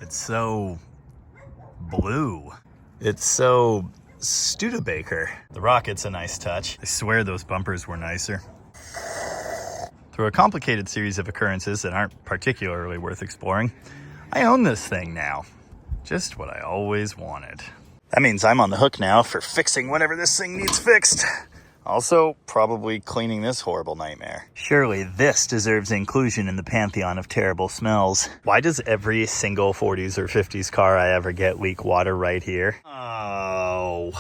It's so blue. It's so Studebaker. The rocket's a nice touch. I swear those bumpers were nicer. Through a complicated series of occurrences that aren't particularly worth exploring, I own this thing now. Just what I always wanted. That means I'm on the hook now for fixing whatever this thing needs fixed. Also, probably cleaning this horrible nightmare. Surely this deserves inclusion in the pantheon of terrible smells. Why does every single 40s or 50s car I ever get leak water right here? Oh.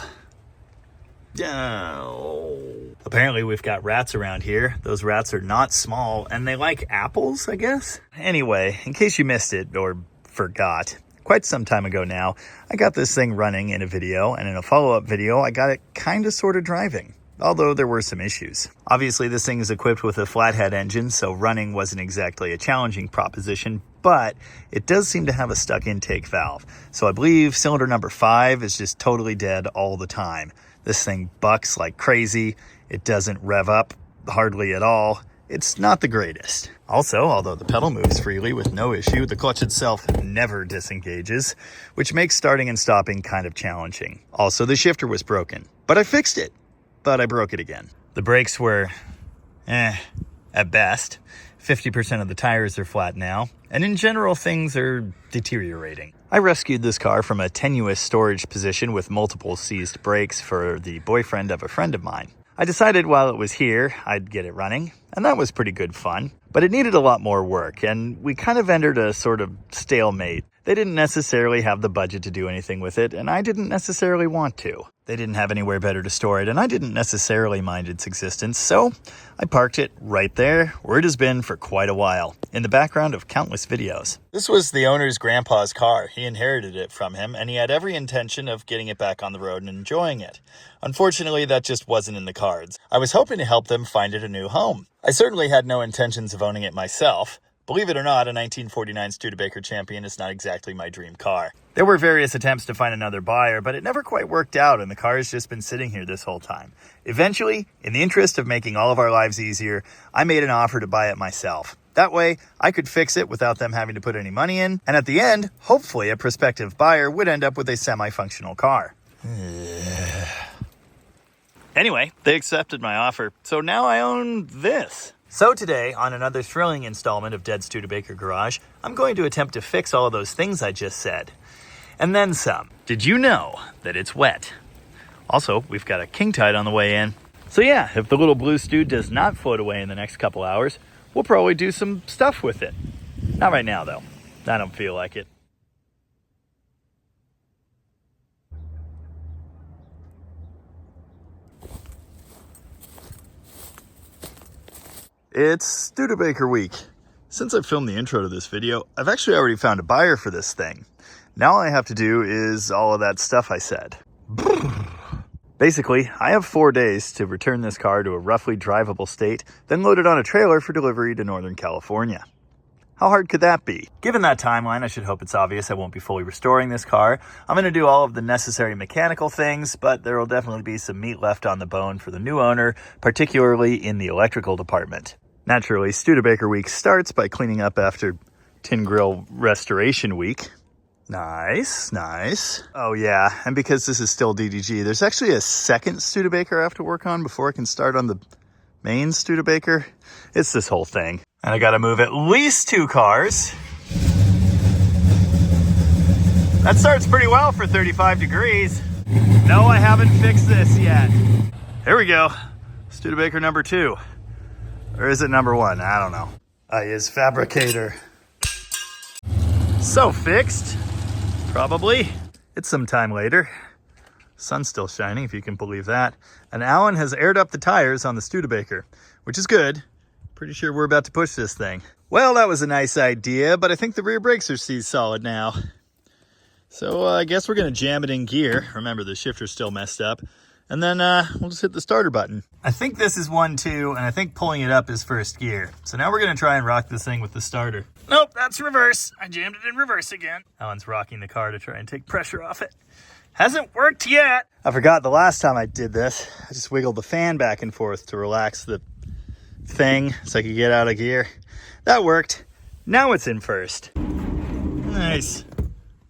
Apparently we've got rats around here. Those rats are not small, and they like apples, I guess? Anyway, in case you missed it or forgot, quite some time ago now, I got this thing running in a video, and in a follow-up video, I got it kind of sort of driving. Although there were some issues. Obviously, this thing is equipped with a flathead engine, so running wasn't exactly a challenging proposition, but it does seem to have a stuck intake valve. So I believe cylinder number 5 is just totally dead all the time. This thing bucks like crazy. It doesn't rev up hardly at all. It's not the greatest. Also, although the pedal moves freely with no issue, the clutch itself never disengages, which makes starting and stopping kind of challenging. Also, the shifter was broken, but I fixed it. But I broke it again. The brakes were, at best. 50% of the tires are flat now, and in general, things are deteriorating. I rescued this car from a tenuous storage position with multiple seized brakes for the boyfriend of a friend of mine. I decided while it was here, I'd get it running, and that was pretty good fun. But it needed a lot more work, and we kind of entered a sort of stalemate. They didn't necessarily have the budget to do anything with it, and I didn't necessarily want to. They didn't have anywhere better to store it, and I didn't necessarily mind its existence, so I parked it right there, where it has been for quite a while, in the background of countless videos. This was the owner's grandpa's car. He inherited it from him, and he had every intention of getting it back on the road and enjoying it. Unfortunately, that just wasn't in the cards. I was hoping to help them find it a new home. I certainly had no intentions of owning it myself. Believe it or not, a 1949 Studebaker Champion is not exactly my dream car. There were various attempts to find another buyer, but it never quite worked out, and the car has just been sitting here this whole time. Eventually, in the interest of making all of our lives easier, I made an offer to buy it myself. That way, I could fix it without them having to put any money in, and at the end, hopefully a prospective buyer would end up with a semi-functional car. Anyway, they accepted my offer, so now I own this. So today, on another thrilling installment of Dead Studebaker Garage, I'm going to attempt to fix all of those things I just said. And then some. Did you know that it's wet? Also, we've got a king tide on the way in. So yeah, if the little blue Stude does not float away in the next couple hours, we'll probably do some stuff with it. Not right now, though. I don't feel like it. It's Studebaker week. Since I filmed the intro to this video, I've actually already found a buyer for this thing. Now all I have to do is all of that stuff I said. Basically, I have 4 days to return this car to a roughly drivable state, then load it on a trailer for delivery to Northern California. How hard could that be? Given that timeline, I should hope it's obvious I won't be fully restoring this car. I'm going to do all of the necessary mechanical things, but there will definitely be some meat left on the bone for the new owner, particularly in the electrical department. Naturally, Studebaker week starts by cleaning up after Tin Grill Restoration week. Nice, nice. Oh yeah, and because this is still DDG, there's actually a second Studebaker I have to work on before I can start on the main Studebaker. It's this whole thing. And I gotta move at least 2 cars. That starts pretty well for 35 degrees. No, I haven't fixed this yet. Here we go. Studebaker number 2. Or is it number 1? I don't know. I is fabricator. So fixed. Probably. It's some time later. Sun's still shining, if you can believe that. And Alan has aired up the tires on the Studebaker, which is good. Pretty sure we're about to push this thing. Well, that was a nice idea, but I think the rear brakes are seized solid now. So I guess we're going to jam it in gear. Remember, the shifter's still messed up. And then we'll just hit the starter button. I think this is 1, 2, and I think pulling it up is first gear. So now we're going to try and rock this thing with the starter. Nope, that's reverse. I jammed it in reverse again. Alan's rocking the car to try and take pressure off it. Hasn't worked yet. I forgot the last time I did this. I just wiggled the fan back and forth to relax the thing so I could get out of gear. That worked. Now it's in first. Nice.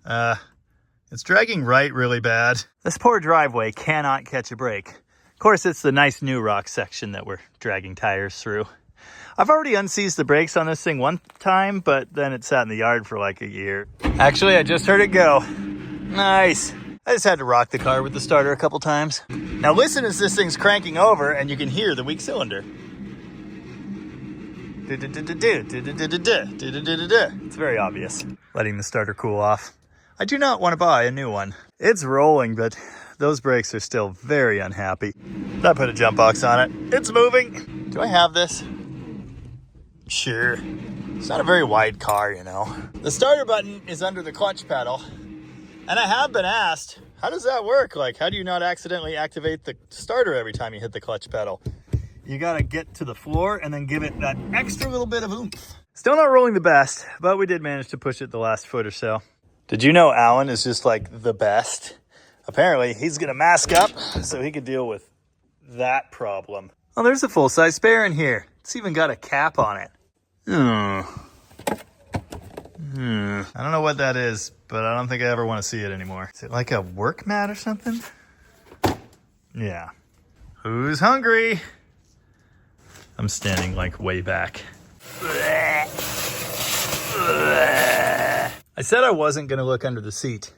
It's dragging right really bad. This poor driveway cannot catch a break. Of course, it's the nice new rock section that we're dragging tires through. I've already unseized the brakes on this thing one time, but then it sat in the yard for like a year. Actually, I just heard it go. Nice. I just had to rock the car with the starter a couple times. Now listen as this thing's cranking over and you can hear the weak cylinder. It's very obvious. Letting the starter cool off. I do not want to buy a new one. It's rolling, but those brakes are still very unhappy. I put a jump box on it. It's moving. Do I have this? Sure. It's not a very wide car, you know. The starter button is under the clutch pedal. And I have been asked, how does that work? Like, how do you not accidentally activate the starter every time you hit the clutch pedal? You gotta get to the floor and then give it that extra little bit of oomph. Still not rolling the best, but we did manage to push it the last foot or so. Did you know Alan is just like the best? Apparently, he's gonna mask up so he can deal with that problem. Oh, there's a full-size spare in here. It's even got a cap on it. I don't know what that is, but I don't think I ever want to see it anymore. Is it like a work mat or something? Yeah. Who's hungry? I'm standing like way back. I said I wasn't going to look under the seat.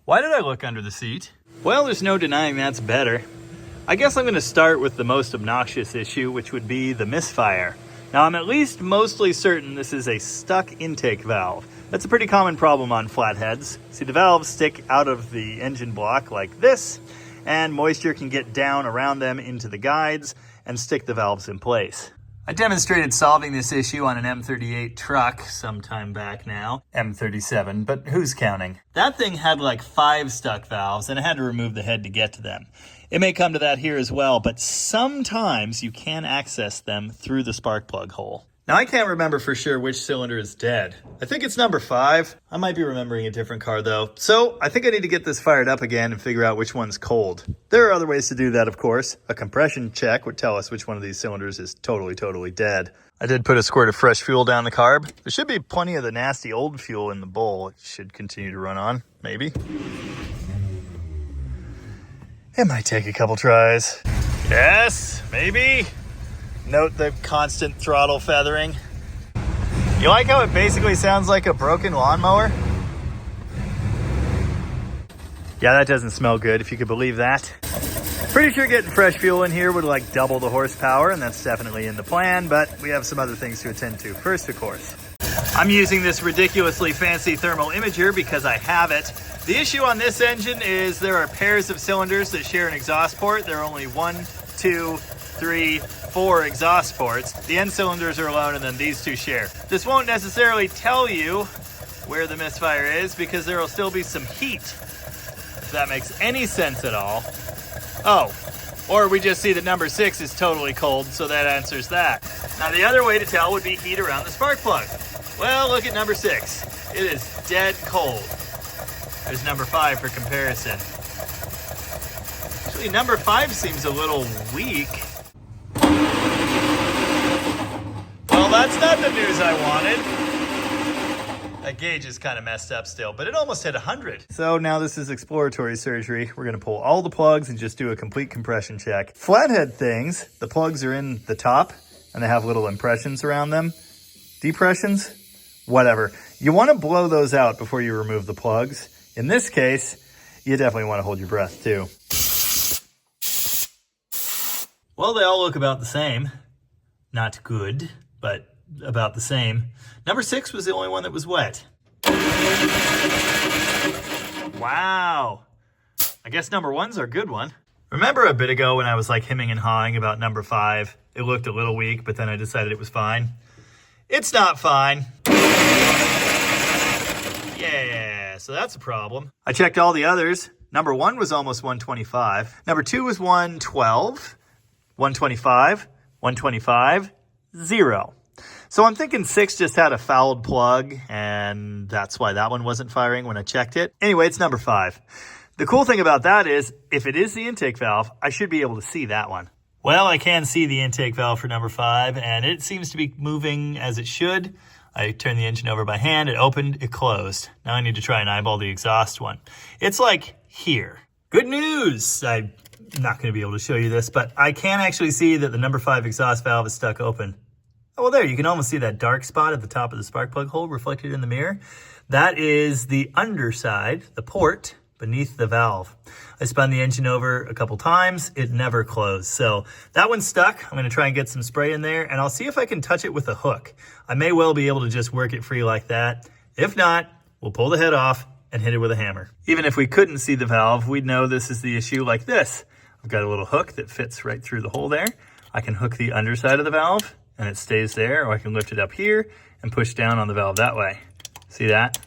Why did I look under the seat? Well, there's no denying that's better. I guess I'm going to start with the most obnoxious issue, which would be the misfire. Now, I'm at least mostly certain this is a stuck intake valve. That's a pretty common problem on flatheads. See, the valves stick out of the engine block like this, and moisture can get down around them into the guides and stick the valves in place. I demonstrated solving this issue on an M38 truck some time back now. M37, but who's counting? That thing had like 5 stuck valves, and I had to remove the head to get to them. It may come to that here as well, but sometimes you can access them through the spark plug hole. Now, I can't remember for sure which cylinder is dead. I think it's number 5. I might be remembering a different car though. So I think I need to get this fired up again and figure out which one's cold. There are other ways to do that, of course. A compression check would tell us which one of these cylinders is totally dead. I did put a squirt of fresh fuel down the carb. There should be plenty of the nasty old fuel in the bowl. It should continue to run on, maybe. It might take a couple tries. Yes, maybe. Note the constant throttle feathering. You like how it basically sounds like a broken lawnmower? Yeah, that doesn't smell good, if you could believe that. Pretty sure getting fresh fuel in here would like double the horsepower, and that's definitely in the plan, but we have some other things to attend to. First, of course, I'm using this ridiculously fancy thermal imager because I have it. The issue on this engine is there are pairs of cylinders that share an exhaust port. There are only 1, 2, 3, 4 exhaust ports. The end cylinders are alone, and then these two share. This won't necessarily tell you where the misfire is because there will still be some heat, if that makes any sense at all. Oh, or we just see that number 6 is totally cold, so that answers that. Now, the other way to tell would be heat around the spark plug. Well, look at number 6. It is dead cold. There's number 5 for comparison. Actually, number 5 seems a little weak. Well, that's not the news I wanted. That gauge is kind of messed up still, but it almost hit 100. So now this is exploratory surgery. We're going to pull all the plugs and just do a complete compression check. Flathead things, the plugs are in the top and they have little impressions around them. Depressions? Whatever. You want to blow those out before you remove the plugs. In this case, you definitely want to hold your breath too. Well, they all look about the same. Not good, but about the same. Number 6 was the only one that was wet. Wow. I guess number 1's our good one. Remember a bit ago when I was like hemming and hawing about number 5? It looked a little weak, but then I decided it was fine. It's not fine. Yeah, so that's a problem. I checked all the others. Number 1 was almost 125. Number 2 was 112. 125. 125. 0. So I'm thinking 6 just had a fouled plug, and that's why that one wasn't firing when I checked it. Anyway, it's number 5. The cool thing about that is, if it is the intake valve, I should be able to see that one. Well, I can see the intake valve for number 5, and it seems to be moving as it should. I turned the engine over by hand, it opened, it closed. Now I need to try and eyeball the exhaust one. It's like here. Good news! I'm not going to be able to show you this, but I can actually see that the number 5 exhaust valve is stuck open. Oh, well there, you can almost see that dark spot at the top of the spark plug hole reflected in the mirror. That is the underside, the port, beneath the valve. I spun the engine over a couple times, it never closed. So that one's stuck. I'm going to try and get some spray in there, and I'll see if I can touch it with a hook. I may well be able to just work it free like that. If not, we'll pull the head off and hit it with a hammer. Even if we couldn't see the valve, we'd know this is the issue like this. I've got a little hook that fits right through the hole there. I can hook the underside of the valve and it stays there, or I can lift it up here and push down on the valve that way. See that?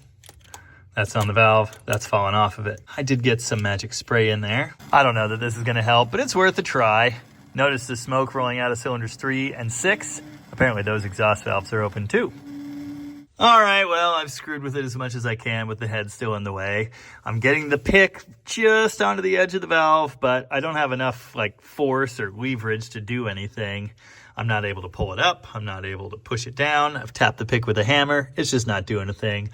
That's on the valve, that's falling off of it. I did get some magic spray in there. I don't know that this is gonna help, but it's worth a try. Notice the smoke rolling out of cylinders 3 and 6. Apparently those exhaust valves are open too. All right, well, I've screwed with it as much as I can with the head still in the way. I'm getting the pick just onto the edge of the valve, but I don't have enough like force or leverage to do anything. I'm not able to pull it up. I'm not able to push it down. I've tapped the pick with a hammer. It's just not doing a thing.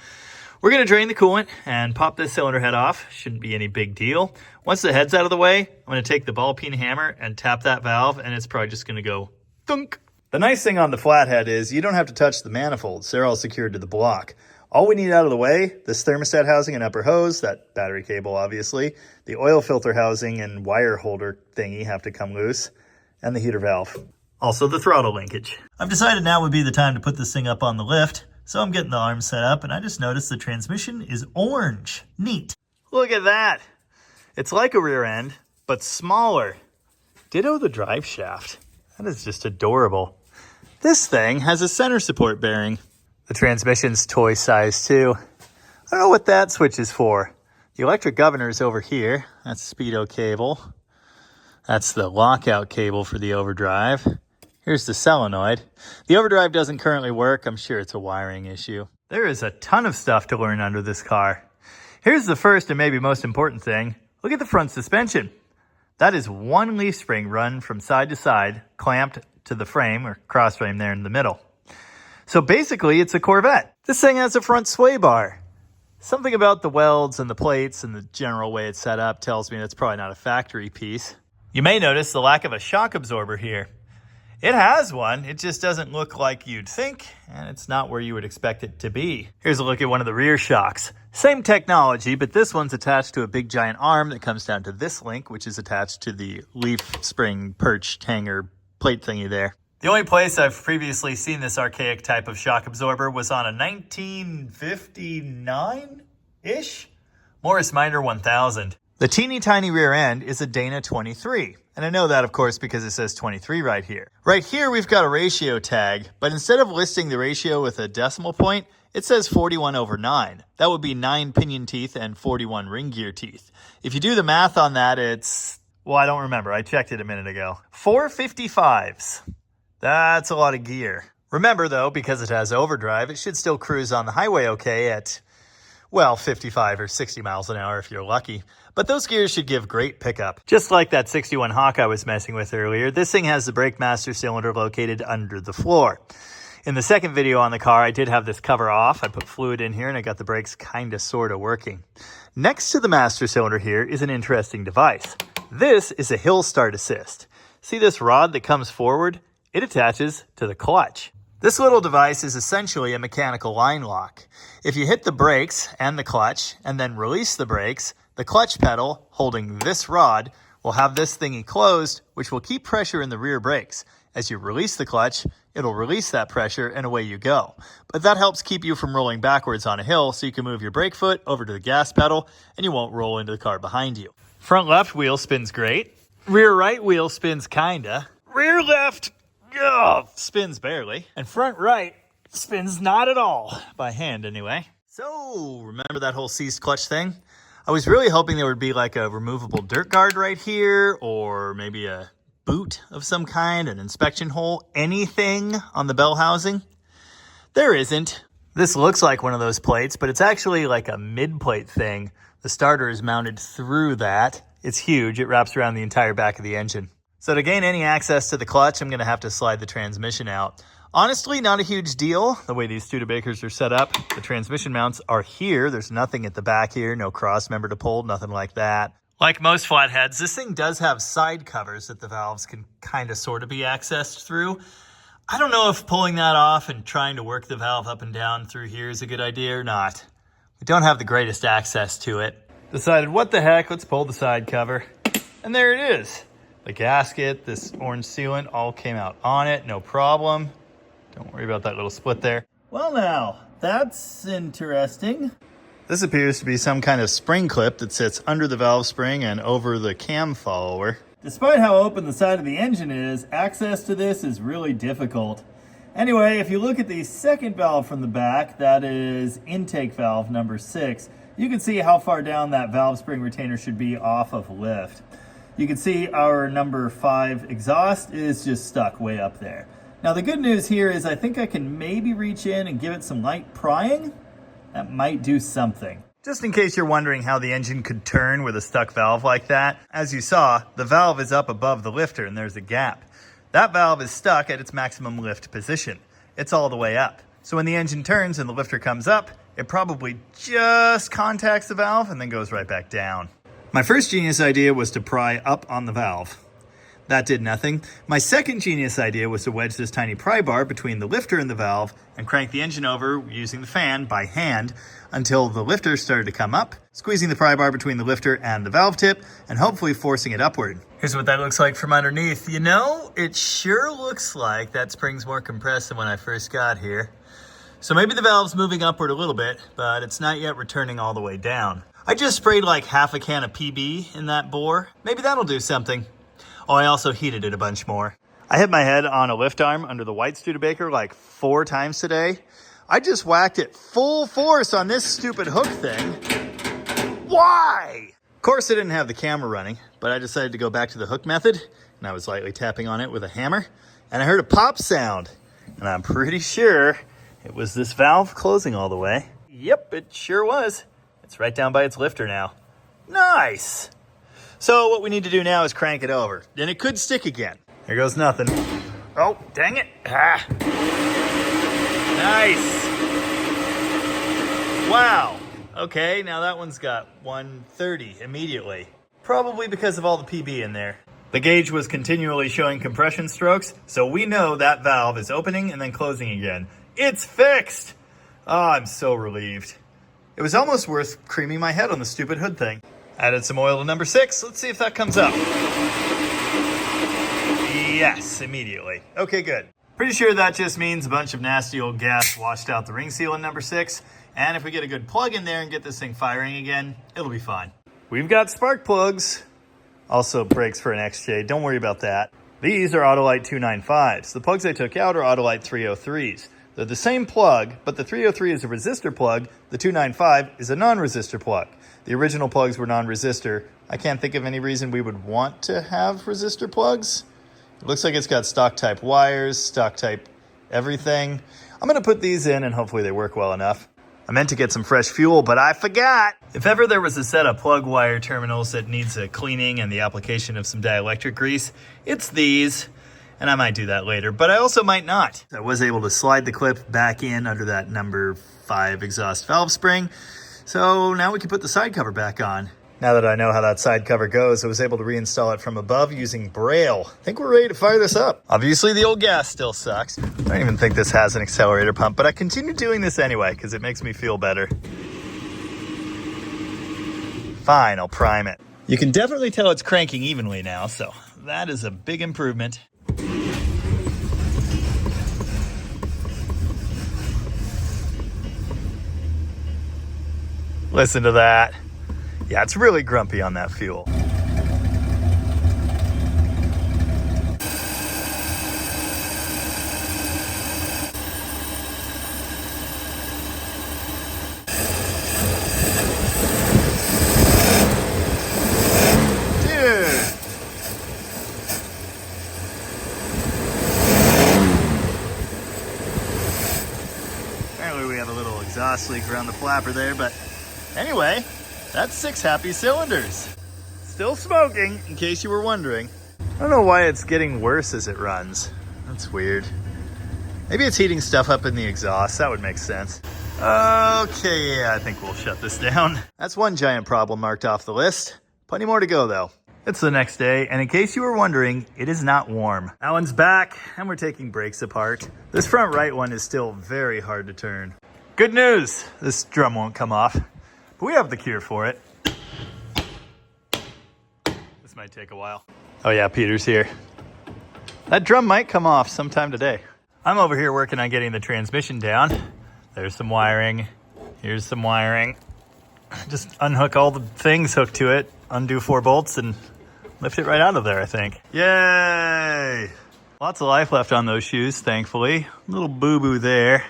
We're going to drain the coolant and pop this cylinder head off. Shouldn't be any big deal. Once the head's out of the way, I'm going to take the ball peen hammer and tap that valve, and it's probably just going to go thunk. The nice thing on the flathead is you don't have to touch the manifolds. They're all secured to the block. All we need out of the way, this thermostat housing and upper hose, that battery cable obviously, the oil filter housing and wire holder thingy have to come loose, and the heater valve. Also the throttle linkage. I've decided now would be the time to put this thing up on the lift. So I'm getting the arms set up, and I just noticed the transmission is orange. Neat. Look at that. It's like a rear end, but smaller. Ditto the drive shaft. That is just adorable. This thing has a center support bearing. The transmission's toy size too. I don't know what that switch is for. The electric governor's over here. That's speedo cable. That's the lockout cable for the overdrive. Here's the solenoid. The overdrive doesn't currently work. I'm sure it's a wiring issue. There is a ton of stuff to learn under this car. Here's the first and maybe most important thing. Look at the front suspension. That is one leaf spring run from side to side, clamped to the frame or cross frame there in the middle. So basically it's a Corvette. This thing has a front sway bar. Something about the welds and the plates and the general way it's set up tells me that's probably not a factory piece. You may notice the lack of a shock absorber here. It has one, it just doesn't look like you'd think, and it's not where you would expect it to be. Here's a look at one of the rear shocks. Same technology, but this one's attached to a big giant arm that comes down to this link, which is attached to the leaf spring perch hanger plate thingy there. The only place I've previously seen this archaic type of shock absorber was on a 1959-ish Morris Minor 1000. The teeny tiny rear end is a Dana 23. And I know that, of course, because it says 23 right here. Right here, we've got a ratio tag, but instead of listing the ratio with a decimal point, it says 41/9. That would be 9 pinion teeth and 41 ring gear teeth. If you do the math on that, it's, well, I don't remember. I checked it a minute ago. 455s. That's a lot of gear. Remember, though, because it has overdrive, it should still cruise on the highway okay at, well, 55 or 60 miles an hour if you're lucky. But those gears should give great pickup. Just like that 61 Hawk I was messing with earlier, this thing has the brake master cylinder located under the floor. In the second video on the car, I did have this cover off. I put fluid in here and I got the brakes kind of sort of working. Next to the master cylinder here is an interesting device. This is a hill start assist. See this rod that comes forward? It attaches to the clutch. This little device is essentially a mechanical line lock. If you hit the brakes and the clutch and then release the brakes, the clutch pedal holding this rod will have this thingy closed, which will keep pressure in the rear brakes. As you release the clutch, it'll release that pressure and away you go. But that helps keep you from rolling backwards on a hill so you can move your brake foot over to the gas pedal and you won't roll into the car behind you. Front left wheel spins great. Rear right wheel spins kinda. Rear left, spins barely. And front right spins not at all. By hand anyway. So, remember that whole seized clutch thing? I was really hoping there would be like a removable dirt guard right here, or maybe a boot of some kind, an inspection hole, anything on the bell housing. There isn't. This looks like one of those plates, but it's actually like a mid-plate thing. The starter is mounted through that. It's huge. It wraps around the entire back of the engine. So to gain any access to the clutch, I'm going to have to slide the transmission out. Honestly, not a huge deal. The way these Studebakers are set up, the transmission mounts are here. There's nothing at the back here, no cross member to pull, nothing like that. Like most flatheads, this thing does have side covers that the valves can kind of sort of be accessed through. I don't know if pulling that off and trying to work the valve up and down through here is a good idea or not. We don't have the greatest access to it. Decided, what the heck, let's pull the side cover. And there it is. The gasket, this orange sealant, all came out on it, no problem. Don't worry about that little split there. Well now, that's interesting. This appears to be some kind of spring clip that sits under the valve spring and over the cam follower. Despite how open the side of the engine is, access to this is really difficult. Anyway, if you look at the second valve from the back, that is intake valve number 6, you can see how far down that valve spring retainer should be off of lift. You can see our number 5 exhaust is just stuck way up there. Now the good news here is I think I can maybe reach in and give it some light prying. That might do something. Just in case you're wondering how the engine could turn with a stuck valve like that, as you saw, the valve is up above the lifter and there's a gap. That valve is stuck at its maximum lift position. It's all the way up. So when the engine turns and the lifter comes up, it probably just contacts the valve and then goes right back down. My first genius idea was to pry up on the valve. That did nothing. My second genius idea was to wedge this tiny pry bar between the lifter and the valve and crank the engine over using the fan by hand until the lifter started to come up, squeezing the pry bar between the lifter and the valve tip and hopefully forcing it upward. Here's what that looks like from underneath. You know, it sure looks like that spring's more compressed than when I first got here. So maybe the valve's moving upward a little bit, but it's not yet returning all the way down. I just sprayed like half a can of PB in that bore. Maybe that'll do something. Oh, I also heated it a bunch more. I hit my head on a lift arm under the white Studebaker like 4 times today. I just whacked it full force on this stupid hook thing. Why? Of course I didn't have the camera running, but I decided to go back to the hook method, and I was lightly tapping on it with a hammer, and I heard a pop sound, and I'm pretty sure it was this valve closing all the way. Yep, it sure was. It's right down by its lifter now. Nice! So what we need to do now is crank it over. Then it could stick again. Here goes nothing. Oh, dang it. Ah. Nice. Wow. Okay, now that one's got 130 immediately. Probably because of all the PB in there. The gauge was continually showing compression strokes, so we know that valve is opening and then closing again. It's fixed! Oh, I'm so relieved. It was almost worth creaming my head on the stupid hood thing. Added some oil to number 6. Let's see if that comes up. Yes, immediately. Okay, good. Pretty sure that just means a bunch of nasty old gas washed out the ring seal in number 6. And if we get a good plug in there and get this thing firing again, it'll be fine. We've got spark plugs. Also brakes for an XJ. Don't worry about that. These are Autolite 295s. The plugs I took out are Autolite 303s. They're the same plug, but the 303 is a resistor plug. The 295 is a non-resistor plug. The original plugs were non-resistor. I can't think of any reason we would want to have resistor plugs. It looks like it's got stock type wires, stock type everything. I'm going to put these in and hopefully they work well enough. I meant to get some fresh fuel, but I forgot. If ever there was a set of plug wire terminals that needs a cleaning and the application of some dielectric grease, it's these. And I might do that later, but I also might not. I was able to slide the clip back in under that number 5 exhaust valve spring. So now we can put the side cover back on. Now that I know how that side cover goes, I was able to reinstall it from above using braille. I think we're ready to fire this up. Obviously the old gas still sucks. I don't even think this has an accelerator pump, but I continue doing this anyway because it makes me feel better. Fine, I'll prime it. You can definitely tell it's cranking evenly now, so that is a big improvement. Listen to that. Yeah, it's really grumpy on that fuel. Apparently we have a little exhaust leak around the flapper there, but anyway, that's 6 happy cylinders. Still smoking, in case you were wondering. I don't know why it's getting worse as it runs. That's weird. Maybe it's heating stuff up in the exhaust. That would make sense. Okay, yeah, I think we'll shut this down. That's one giant problem marked off the list. Plenty more to go though. It's the next day, and in case you were wondering, it is not warm. That one's back, and we're taking brakes apart. This front right one is still very hard to turn. Good news, this drum won't come off, but we have the cure for it. This might take a while. Oh yeah, Peter's here. That drum might come off sometime today. I'm over here working on getting the transmission down. There's some wiring. Here's some wiring. Just unhook all the things hooked to it, undo 4 bolts, and lift it right out of there, I think. Yay! Lots of life left on those shoes, thankfully. Little boo-boo there.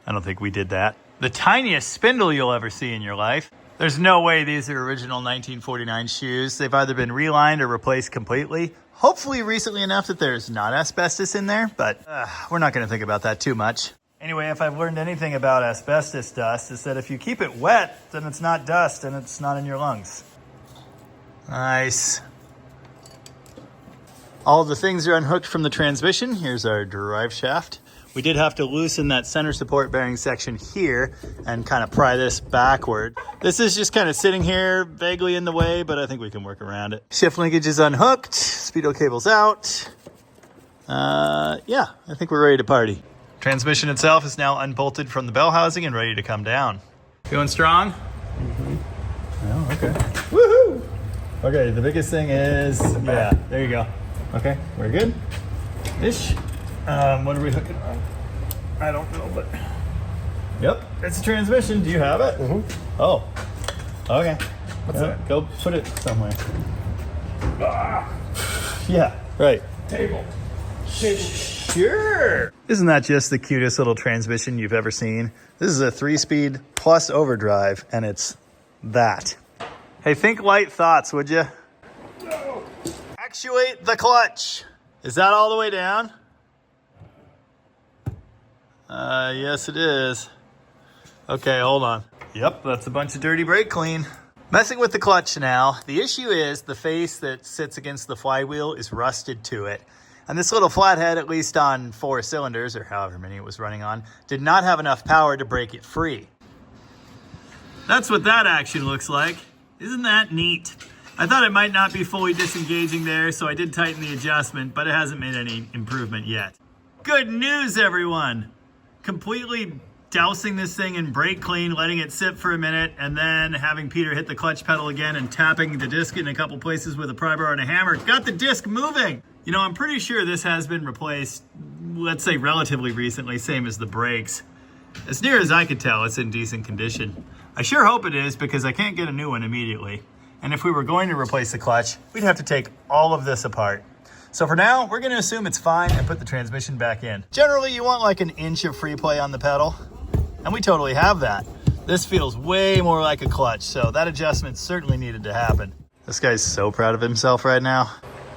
I don't think we did that. The tiniest spindle you'll ever see in your life. There's no way these are original 1949 shoes. They've either been relined or replaced completely. Hopefully recently enough that there's not asbestos in there, but we're not going to think about that too much. Anyway, if I've learned anything about asbestos dust, it's that if you keep it wet, then it's not dust and it's not in your lungs. Nice. All the things are unhooked from the transmission. Here's our drive shaft. We did have to loosen that center support bearing section here and kind of pry this backward. This is just kind of sitting here vaguely in the way, but I think we can work around it. Shift linkage is unhooked. Speedo cable's out. Yeah, I think we're ready to party. Transmission itself is now unbolted from the bell housing and ready to come down. Feeling strong? Mm-hmm. Oh, okay. Woohoo! Okay, the biggest thing is, yeah, there you go. Okay, we're good. Ish. What are we hooking on? I don't know, but... Yep, it's a transmission. Do you have it? Mm-hmm. Oh, okay. What's that? Go put it somewhere. Ah. Yeah, right. Table. Sure. Isn't that just the cutest little transmission you've ever seen? This is a 3-speed plus overdrive, and it's that. Hey, think light thoughts, would you? No. Actuate the clutch. Is that all the way down? Yes, it is. Okay, hold on. Yep, that's a bunch of dirty brake clean. Messing with the clutch now. The issue is the face that sits against the flywheel is rusted to it. And this little flathead, at least on 4 cylinders, or however many it was running on, did not have enough power to break it free. That's what that action looks like. Isn't that neat? I thought it might not be fully disengaging there, so I did tighten the adjustment, but it hasn't made any improvement yet. Good news, everyone! Completely dousing this thing in brake clean, letting it sit for a minute, and then having Peter hit the clutch pedal again and tapping the disc in a couple places with a pry bar and a hammer, got the disc moving! You know, I'm pretty sure this has been replaced, let's say relatively recently, same as the brakes. As near as I could tell, it's in decent condition. I sure hope it is, because I can't get a new one immediately. And if we were going to replace the clutch, we'd have to take all of this apart. So for now, we're gonna assume it's fine and put the transmission back in. Generally, you want like an inch of free play on the pedal, and we totally have that. This feels way more like a clutch, so that adjustment certainly needed to happen. This guy's so proud of himself right now.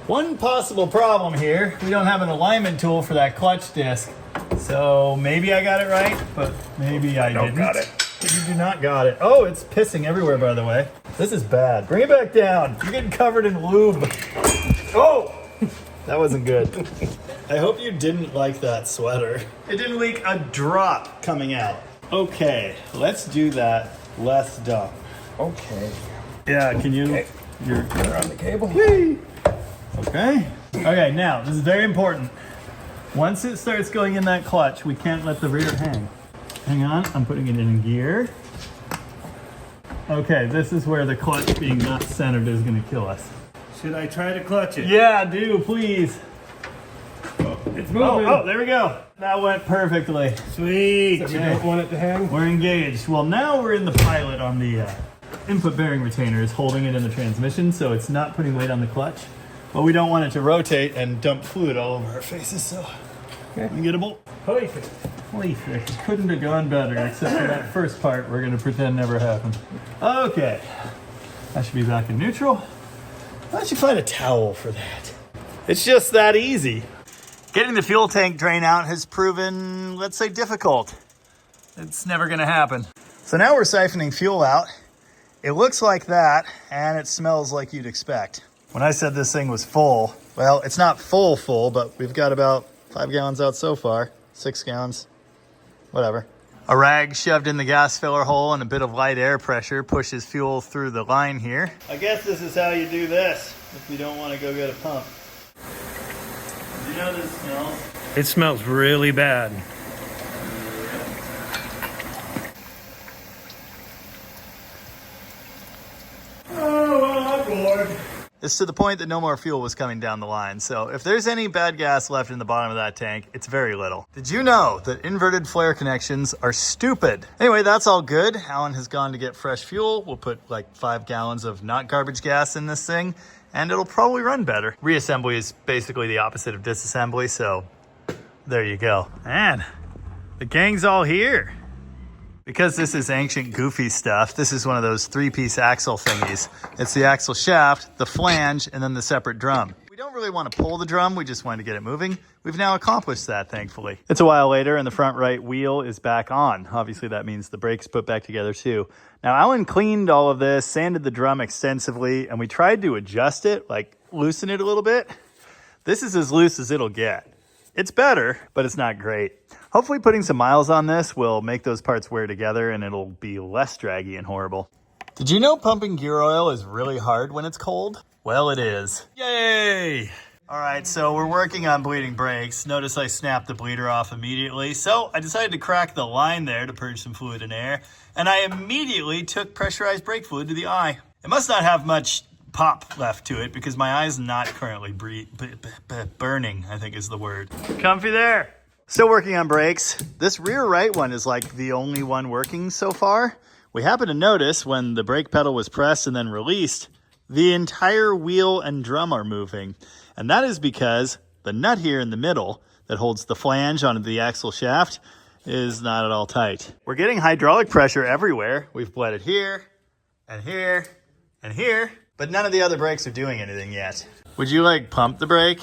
One possible problem here, we don't have an alignment tool for that clutch disc. So maybe I got it right, but maybe I didn't. Got it. You do not got it. Oh, it's pissing everywhere, by the way. This is bad. Bring it back down. You're getting covered in lube. Oh! That wasn't good. I hope you didn't like that sweater. It didn't leak a drop coming out. Okay, let's do that less dumb. Okay. Yeah, can you? Okay. You're on the cable. Whee! Okay. Okay, now, this is very important. Once it starts going in that clutch, we can't let the rear hang. Hang on, I'm putting it in gear. Okay, this is where the clutch being not centered is gonna kill us. Should I try to clutch it? Yeah, do, please. Oh, it's moving. Oh, there we go. That went perfectly. Sweet. So Okay. you don't want it to hang? We're engaged. Well, now we're in the pilot on the input bearing retainer is holding it in the transmission, so it's not putting weight on the clutch. But we don't want it to rotate and dump fluid all over our faces, so Okay. we get a bolt. Perfect. Perfect. Couldn't have gone better, except for that first part we're going to pretend never happened. Okay. That should be back in neutral. Why don't you find a towel for that? It's just that easy. Getting the fuel tank drain out has proven, let's say, difficult. It's never going to happen. So now we're siphoning fuel out. It looks like that, and it smells like you'd expect. When I said this thing was full, well, it's not full, but we've got about 5 gallons out so far. 6 gallons, whatever. A rag shoved in the gas filler hole and a bit of light air pressure pushes fuel through the line here. I guess this is how you do this if you don't want to go get a pump. You know this smells? It smells really bad. Oh, well, I'm bored. It's to the point that no more fuel was coming down the line, so if there's any bad gas left in the bottom of that tank, it's very little. Did you know that inverted flare connections are stupid? Anyway, that's all good. Alan has gone to get fresh fuel. We'll put like 5 gallons of not garbage gas in this thing, and it'll probably run better. Reassembly is basically the opposite of disassembly, so there you go. Man, the gang's all here. Because this is ancient goofy stuff, this is one of those 3-piece axle thingies. It's the axle shaft, the flange, and then the separate drum. We don't really want to pull the drum, we just want to get it moving. We've now accomplished that, thankfully. It's a while later and the front right wheel is back on. Obviously that means the brakes put back together too. Now Alan cleaned all of this, sanded the drum extensively, and we tried to adjust it, like loosen it a little bit. This is as loose as it'll get. It's better, but it's not great. Hopefully putting some miles on this will make those parts wear together and it'll be less draggy and horrible. Did you know pumping gear oil is really hard when it's cold? Well, it is. Yay! All right, so we're working on bleeding brakes. Notice I snapped the bleeder off immediately. So I decided to crack the line there to purge some fluid and air. And I immediately took pressurized brake fluid to the eye. It must not have much pop left to it because my eye's not currently burning, I think is the word. Comfy there. Still working on brakes. This rear right one is like the only one working so far. We happen to notice when the brake pedal was pressed and then released, the entire wheel and drum are moving. And that is because the nut here in the middle that holds the flange onto the axle shaft is not at all tight. We're getting hydraulic pressure everywhere. We've bled it here and here and here, but none of the other brakes are doing anything yet. Would you like pump the brake?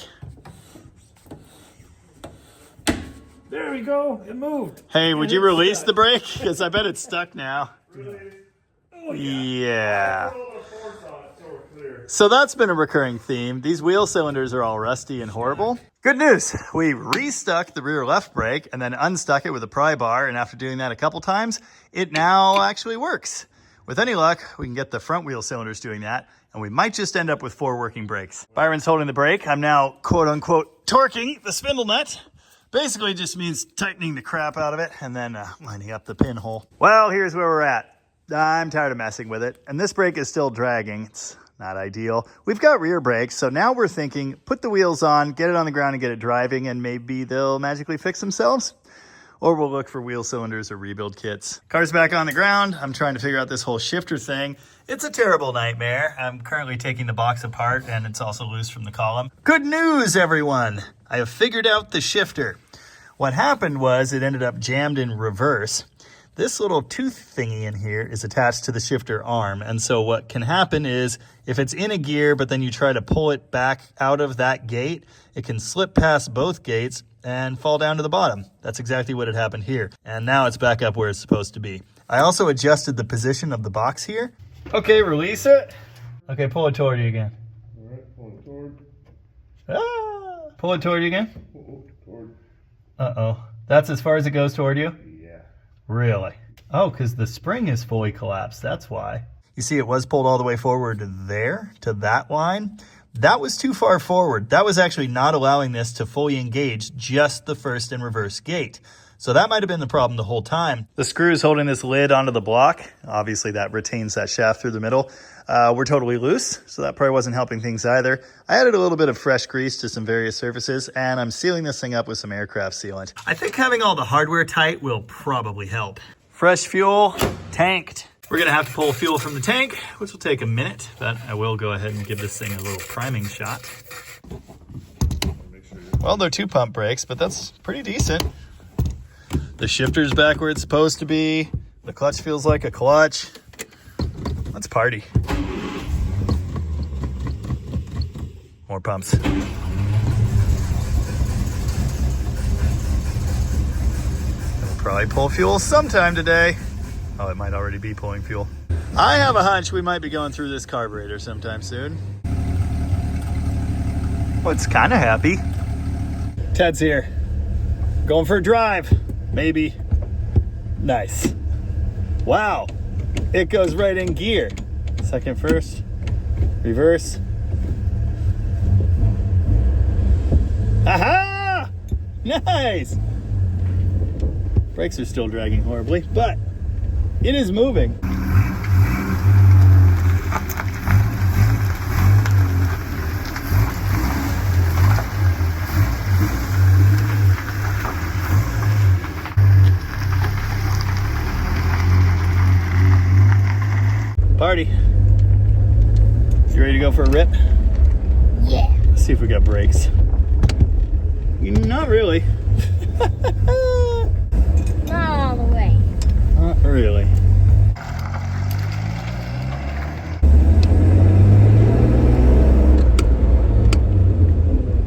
There we go. It moved. Hey, would you release the brake? Because I bet it's stuck now. Oh, Yeah. So that's been a recurring theme. These wheel cylinders are all rusty and horrible. Good news. We restuck the rear left brake and then unstuck it with a pry bar. And after doing that a couple times, it now actually works. With any luck, we can get the front wheel cylinders doing that. And we might just end up with 4 working brakes. Byron's holding the brake. I'm now quote unquote torquing the spindle nut. Basically just means tightening the crap out of it and then lining up the pinhole. Well, here's where we're at. I'm tired of messing with it. And this brake is still dragging. It's not ideal. We've got rear brakes, so now we're thinking, put the wheels on, get it on the ground and get it driving, and maybe they'll magically fix themselves. Or we'll look for wheel cylinders or rebuild kits. Car's back on the ground. I'm trying to figure out this whole shifter thing. It's a terrible nightmare. I'm currently taking the box apart and it's also loose from the column. Good news, everyone. I have figured out the shifter. What happened was it ended up jammed in reverse. This little tooth thingy in here is attached to the shifter arm. And so what can happen is if it's in a gear, but then you try to pull it back out of that gate, it can slip past both gates and fall down to the bottom. That's exactly what had happened here. And now it's back up where it's supposed to be. I also adjusted the position of the box here. Okay, release it. Okay, pull it toward you again. All right, pull it toward. Ah, pull it toward you again. Toward. Uh-oh. That's as far as it goes toward you? Yeah. Really? Oh, because the spring is fully collapsed. That's why. You see, it was pulled all the way forward there, to that line. That was too far forward. That was actually not allowing this to fully engage just the first and reverse gate. So that might have been the problem the whole time. The screws holding this lid onto the block, obviously that retains that shaft through the middle, were totally loose. So that probably wasn't helping things either. I added a little bit of fresh grease to some various surfaces, and I'm sealing this thing up with some aircraft sealant. I think having all the hardware tight will probably help. Fresh fuel, tanked. We're gonna have to pull fuel from the tank, which will take a minute, but I will go ahead and give this thing a little priming shot. Well, they're 2-pump brakes, but that's pretty decent. The shifter's back where it's supposed to be. The clutch feels like a clutch. Let's party. More pumps. We'll probably pull fuel sometime today. Oh, it might already be pulling fuel. I have a hunch we might be going through this carburetor sometime soon. Well, it's kind of happy. Ted's here. Going for a drive. Maybe. Nice. Wow. It goes right in gear. Second, first. Reverse. Aha! Nice! Brakes are still dragging horribly, but it is moving. Party. You ready to go for a rip? Yeah. Let's see if we got brakes. Not really. Not all the way. Not really.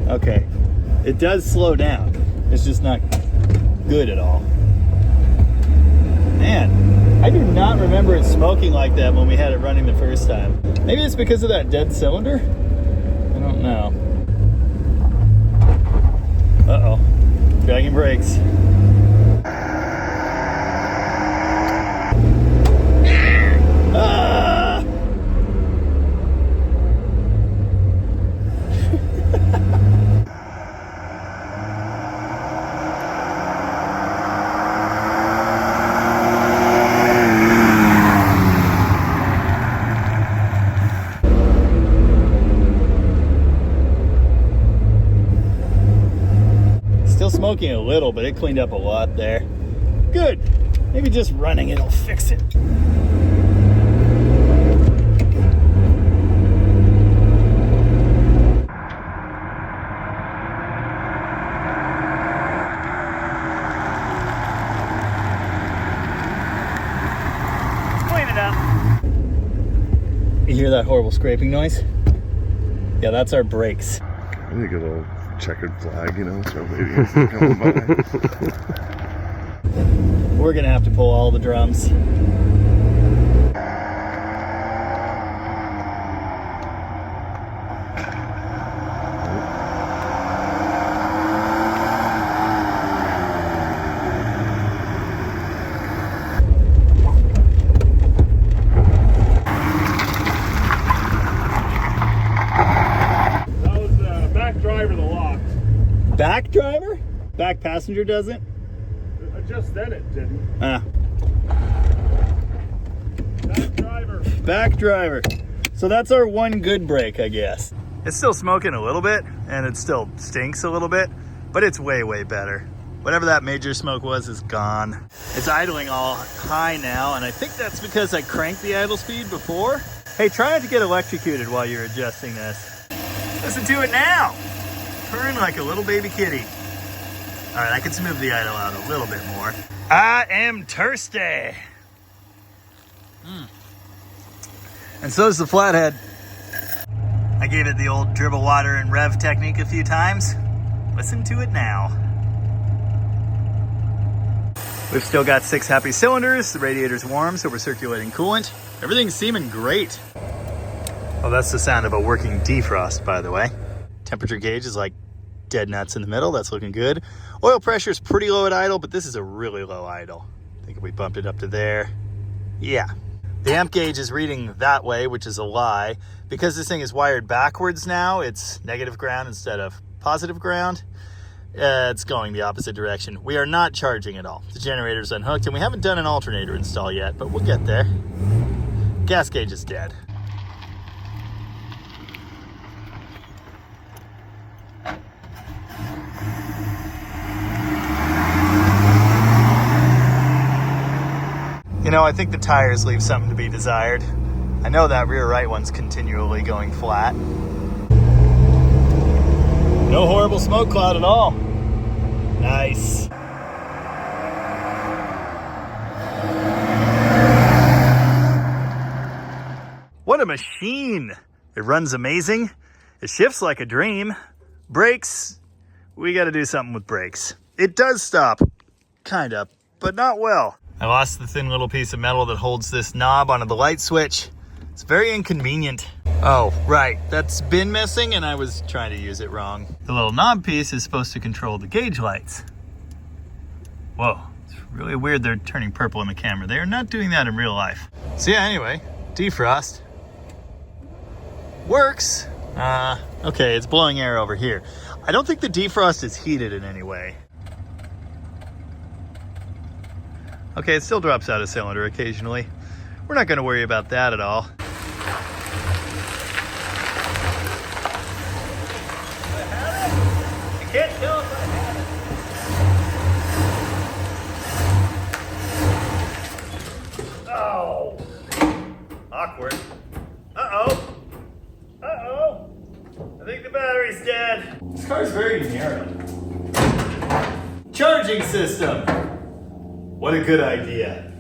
Okay. It does slow down. It's just not good at all. Man, I do not remember it smoking like that when we had it running the first time. Maybe it's because of that dead cylinder? I don't know. Uh-oh. Dragging brakes. Ah! Still smoking a little, but it cleaned up a lot there. Good. Maybe just running it'll fix it. Clean it up. You hear that horrible scraping noise? Yeah, that's our brakes. I think a little checkered flag, you know, so maybe it's coming by. We're gonna have to pull all the drums. That was the back driver that locked. Back driver? Back passenger doesn't? Just then it didn't. Ah. Back driver. Back driver. So that's our one good brake, I guess. It's still smoking a little bit, and it still stinks a little bit, but it's way, way better. Whatever that major smoke was is gone. It's idling all high now, and I think that's because I cranked the idle speed before. Hey, try not to get electrocuted while you're adjusting this. Listen to it now. Purring like a little baby kitty. All right, I can smooth the idle out a little bit more. I am thirsty. And so is the flathead. I gave it the old dribble water and rev technique a few times. Listen to it now. We've still got 6 happy cylinders. The radiator's warm, so we're circulating coolant. Everything's seeming great. Oh, that's the sound of a working defrost, by the way. Temperature gauge is like dead nuts in the middle. That's looking good. Oil pressure is pretty low at idle, but this is a really low idle. I think if we bumped it up to there, yeah. The amp gauge is reading that way, which is a lie. Because this thing is wired backwards now, it's negative ground instead of positive ground. It's going the opposite direction. We are not charging at all. The generator's unhooked, and we haven't done an alternator install yet, but we'll get there. Gas gauge is dead. You know, I think the tires leave something to be desired. I know that rear right one's continually going flat. No horrible smoke cloud at all. Nice. What a machine. It runs amazing. It shifts like a dream. Brakes, we gotta do something with brakes. It does stop, kind of, but not well. I lost the thin little piece of metal that holds this knob onto the light switch. It's very inconvenient. Oh, right, that's been missing and I was trying to use it wrong. The little knob piece is supposed to control the gauge lights. Whoa, it's really weird they're turning purple in the camera. They are not doing that in real life. So yeah, anyway, defrost. Works. Okay, it's blowing air over here. I don't think the defrost is heated in any way. Okay, it still drops out of cylinder occasionally. We're not going to worry about that at all. I can't tell if I have it. Oh! Awkward. Uh-oh. Uh-oh. I think the battery's dead. This car's very narrow. Charging system. What a good idea.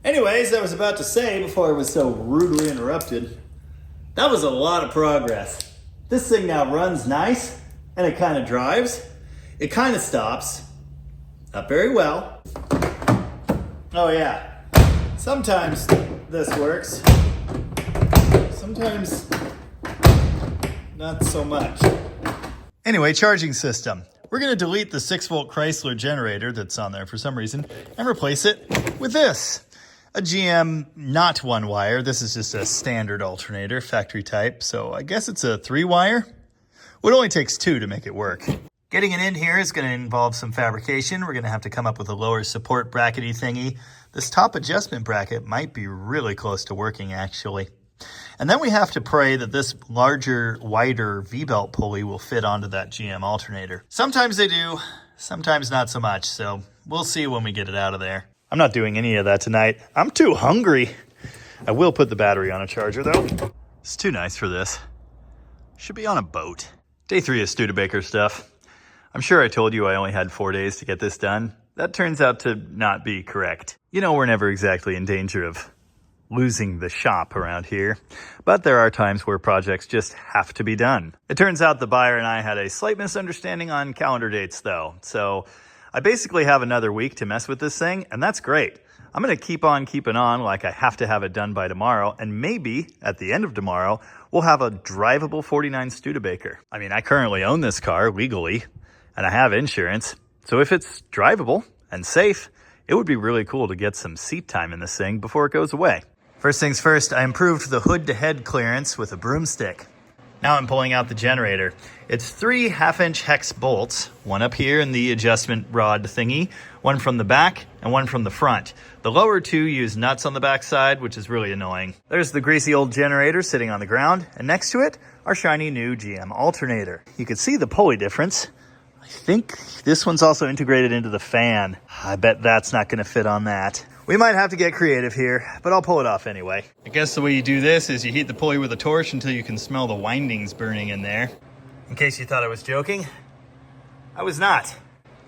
Anyways, I was about to say before I was so rudely interrupted, that was a lot of progress. This thing now runs nice, and it kind of drives. It kind of stops. Not very well. Oh yeah. Sometimes this works. Sometimes not so much. Anyway, charging system. We're going to delete the 6-volt Chrysler generator that's on there for some reason and replace it with this. A GM, not one wire. This is just a standard alternator, factory type. So I guess it's a 3-wire. Well, it only takes 2 to make it work. Getting it in here is going to involve some fabrication. We're going to have to come up with a lower support brackety thingy. This top adjustment bracket might be really close to working, actually. And then we have to pray that this larger, wider V-belt pulley will fit onto that GM alternator. Sometimes they do, sometimes not so much. So we'll see when we get it out of there. I'm not doing any of that tonight. I'm too hungry. I will put the battery on a charger, though. It's too nice for this. Should be on a boat. Day 3 of Studebaker stuff. I'm sure I told you I only had 4 days to get this done. That turns out to not be correct. You know, we're never exactly in danger of losing the shop around here, but there are times where projects just have to be done. It turns out the buyer and I had a slight misunderstanding on calendar dates, though. So I basically have another week to mess with this thing, and that's great. I'm going to keep on keeping on like I have to have it done by tomorrow, and maybe at the end of tomorrow, we'll have a drivable 49 Studebaker. I mean, I currently own this car legally, and I have insurance. So if it's drivable and safe, it would be really cool to get some seat time in this thing before it goes away. First things first, I improved the hood-to-head clearance with a broomstick. Now I'm pulling out the generator. It's 3 half-inch hex bolts, one up here in the adjustment rod thingy, one from the back, and one from the front. The lower 2 use nuts on the back side, which is really annoying. There's the greasy old generator sitting on the ground, and next to it, our shiny new GM alternator. You can see the pulley difference. I think this one's also integrated into the fan. I bet that's not going to fit on that. We might have to get creative here, but I'll pull it off anyway. I guess the way you do this is you heat the pulley with a torch until you can smell the windings burning in there. In case you thought I was joking, I was not.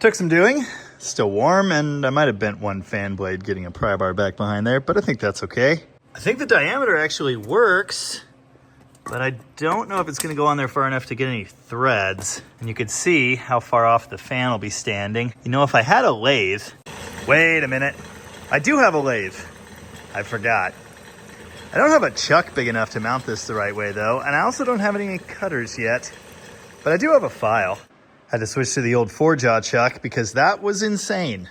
Took some doing, still warm, and I might have bent one fan blade getting a pry bar back behind there, but I think that's okay. I think the diameter actually works, but I don't know if it's going to go on there far enough to get any threads. And you could see how far off the fan will be standing. You know, if I had a lathe... Wait a minute. I do have a lathe. I forgot. I don't have a chuck big enough to mount this the right way, though, and I also don't have any cutters yet. But I do have a file. Had to switch to the old 4-jaw chuck because that was insane.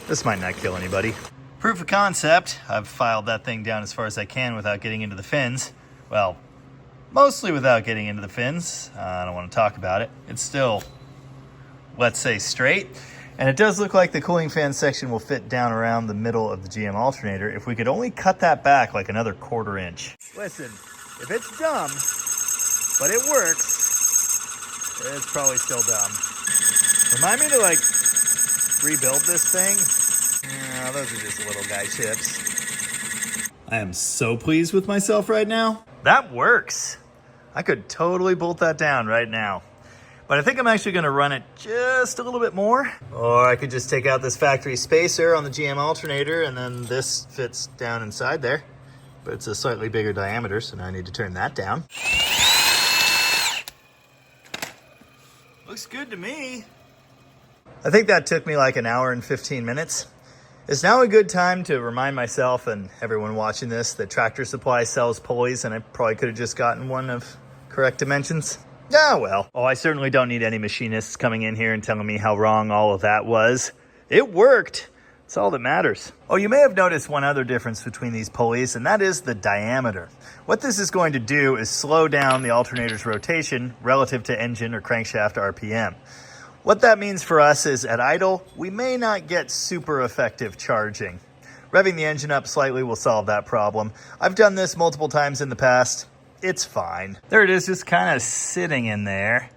This might not kill anybody. Proof of concept. I've filed that thing down as far as I can without getting into the fins. Well, mostly without getting into the fins. I don't want to talk about it. It's still, let's say, straight. And it does look like the cooling fan section will fit down around the middle of the GM alternator if we could only cut that back like another 1/4 inch. Listen, if it's dumb, but it works, it's probably still dumb. Remind me to, like, rebuild this thing. No, those are just little guy chips. I am so pleased with myself right now. That works. I could totally bolt that down right now. But I think I'm actually going to run it just a little bit more. Or I could just take out this factory spacer on the GM alternator, and then this fits down inside there. But it's a slightly bigger diameter, so now I need to turn that down. Looks good to me. I think that took me like 1 hour and 15 minutes. Is now a good time to remind myself and everyone watching this that Tractor Supply sells pulleys and I probably could have just gotten one of correct dimensions? Ah, well. Oh, I certainly don't need any machinists coming in here and telling me how wrong all of that was. It worked. That's all that matters. Oh, you may have noticed one other difference between these pulleys, and that is the diameter. What this is going to do is slow down the alternator's rotation relative to engine or crankshaft RPM. What that means for us is at idle, we may not get super effective charging. Revving the engine up slightly will solve that problem. I've done this multiple times in the past. It's fine. There it is, just kind of sitting in there.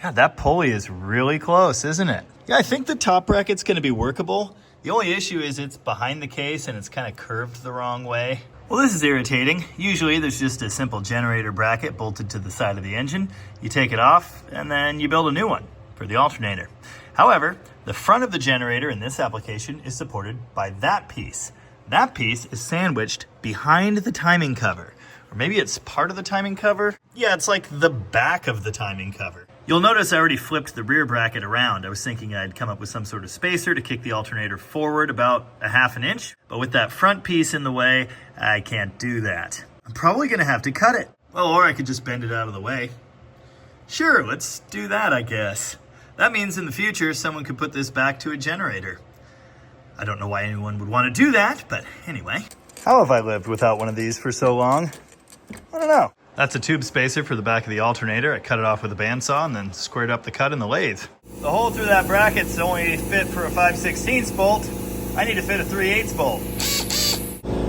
God, that pulley is really close, isn't it? Yeah, I think the top bracket's going to be workable. The only issue is it's behind the case and it's kind of curved the wrong way. Well, this is irritating. Usually there's just a simple generator bracket bolted to the side of the engine. You take it off and then you build a new one for the alternator. However, the front of the generator in this application is supported by that piece. That piece is sandwiched behind the timing cover. Or maybe it's part of the timing cover? Yeah, it's like the back of the timing cover. You'll notice I already flipped the rear bracket around. I was thinking I'd come up with some sort of spacer to kick the alternator forward about a ½ inch, but with that front piece in the way, I can't do that. I'm probably gonna have to cut it. Well, or I could just bend it out of the way. Sure, let's do that, I guess. That means in the future, someone could put this back to a generator. I don't know why anyone would want to do that, but anyway. How have I lived without one of these for so long? I don't know. That's a tube spacer for the back of the alternator. I cut it off with a bandsaw and then squared up the cut in the lathe. The hole through that bracket's only fit for a 5/16 bolt. I need to fit a 3/8 bolt.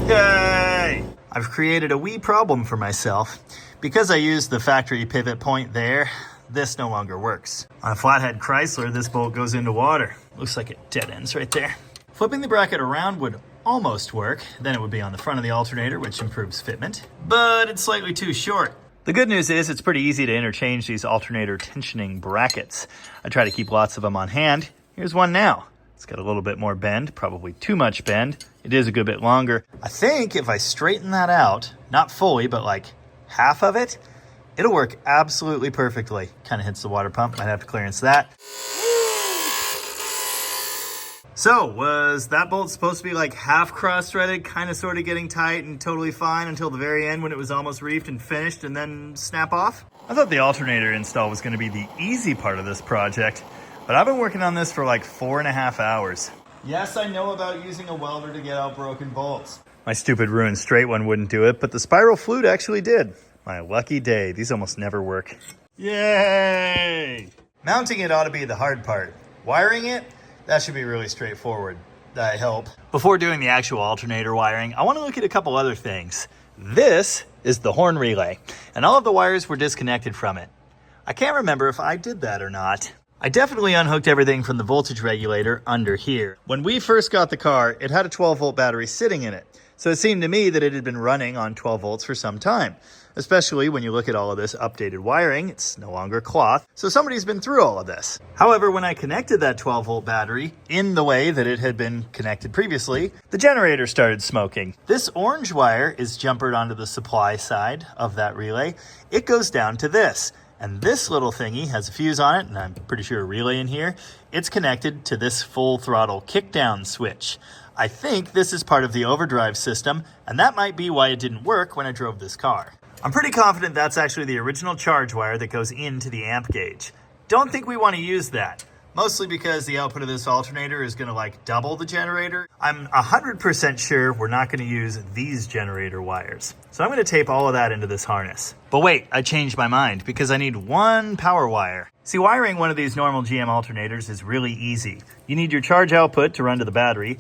Yay! I've created a wee problem for myself. Because I used the factory pivot point there, this no longer works. On a flathead Chrysler, this bolt goes into water. Looks like it dead ends right there. Flipping the bracket around would almost work. Then it would be on the front of the alternator, which improves fitment, but it's slightly too short. The good news is it's pretty easy to interchange these alternator tensioning brackets. I try to keep lots of them on hand. Here's one now. It's got a little bit more bend, probably too much bend. It is a good bit longer. I think if I straighten that out, not fully, but like half of it, it'll work absolutely perfectly. Kind of hits the water pump, might have to clearance that. So, was that bolt supposed to be like half cross-threaded, kind of sort of getting tight and totally fine until the very end when it was almost reefed and finished and then snap off? I thought the alternator install was going to be the easy part of this project, but I've been working on this for like 4.5 hours. Yes, I know about using a welder to get out broken bolts. My stupid ruined straight one wouldn't do it, but the spiral flute actually did. My lucky day. These almost never work. Yay! Mounting it ought to be the hard part. Wiring it? That should be really straightforward. I hope. Before doing the actual alternator wiring, I want to look at a couple other things. This is the horn relay, and all of the wires were disconnected from it. I can't remember if I did that or not. I definitely unhooked everything from the voltage regulator under here. When we first got the car, it had a 12-volt battery sitting in it. So it seemed to me that it had been running on 12 volts for some time. Especially when you look at all of this updated wiring, it's no longer cloth, so somebody's been through all of this. However, when I connected that 12-volt battery in the way that it had been connected previously, the generator started smoking. This orange wire is jumpered onto the supply side of that relay. It goes down to this, and this little thingy has a fuse on it, and I'm pretty sure a relay in here. It's connected to this full throttle kickdown switch. I think this is part of the overdrive system, and that might be why it didn't work when I drove this car. I'm pretty confident that's actually the original charge wire that goes into the amp gauge. Don't think we want to use that, mostly because the output of this alternator is going to like double the generator. I'm 100% sure we're not going to use these generator wires. So I'm going to tape all of that into this harness. But wait, I changed my mind because I need one power wire. See, wiring one of these normal GM alternators is really easy. You need your charge output to run to the battery,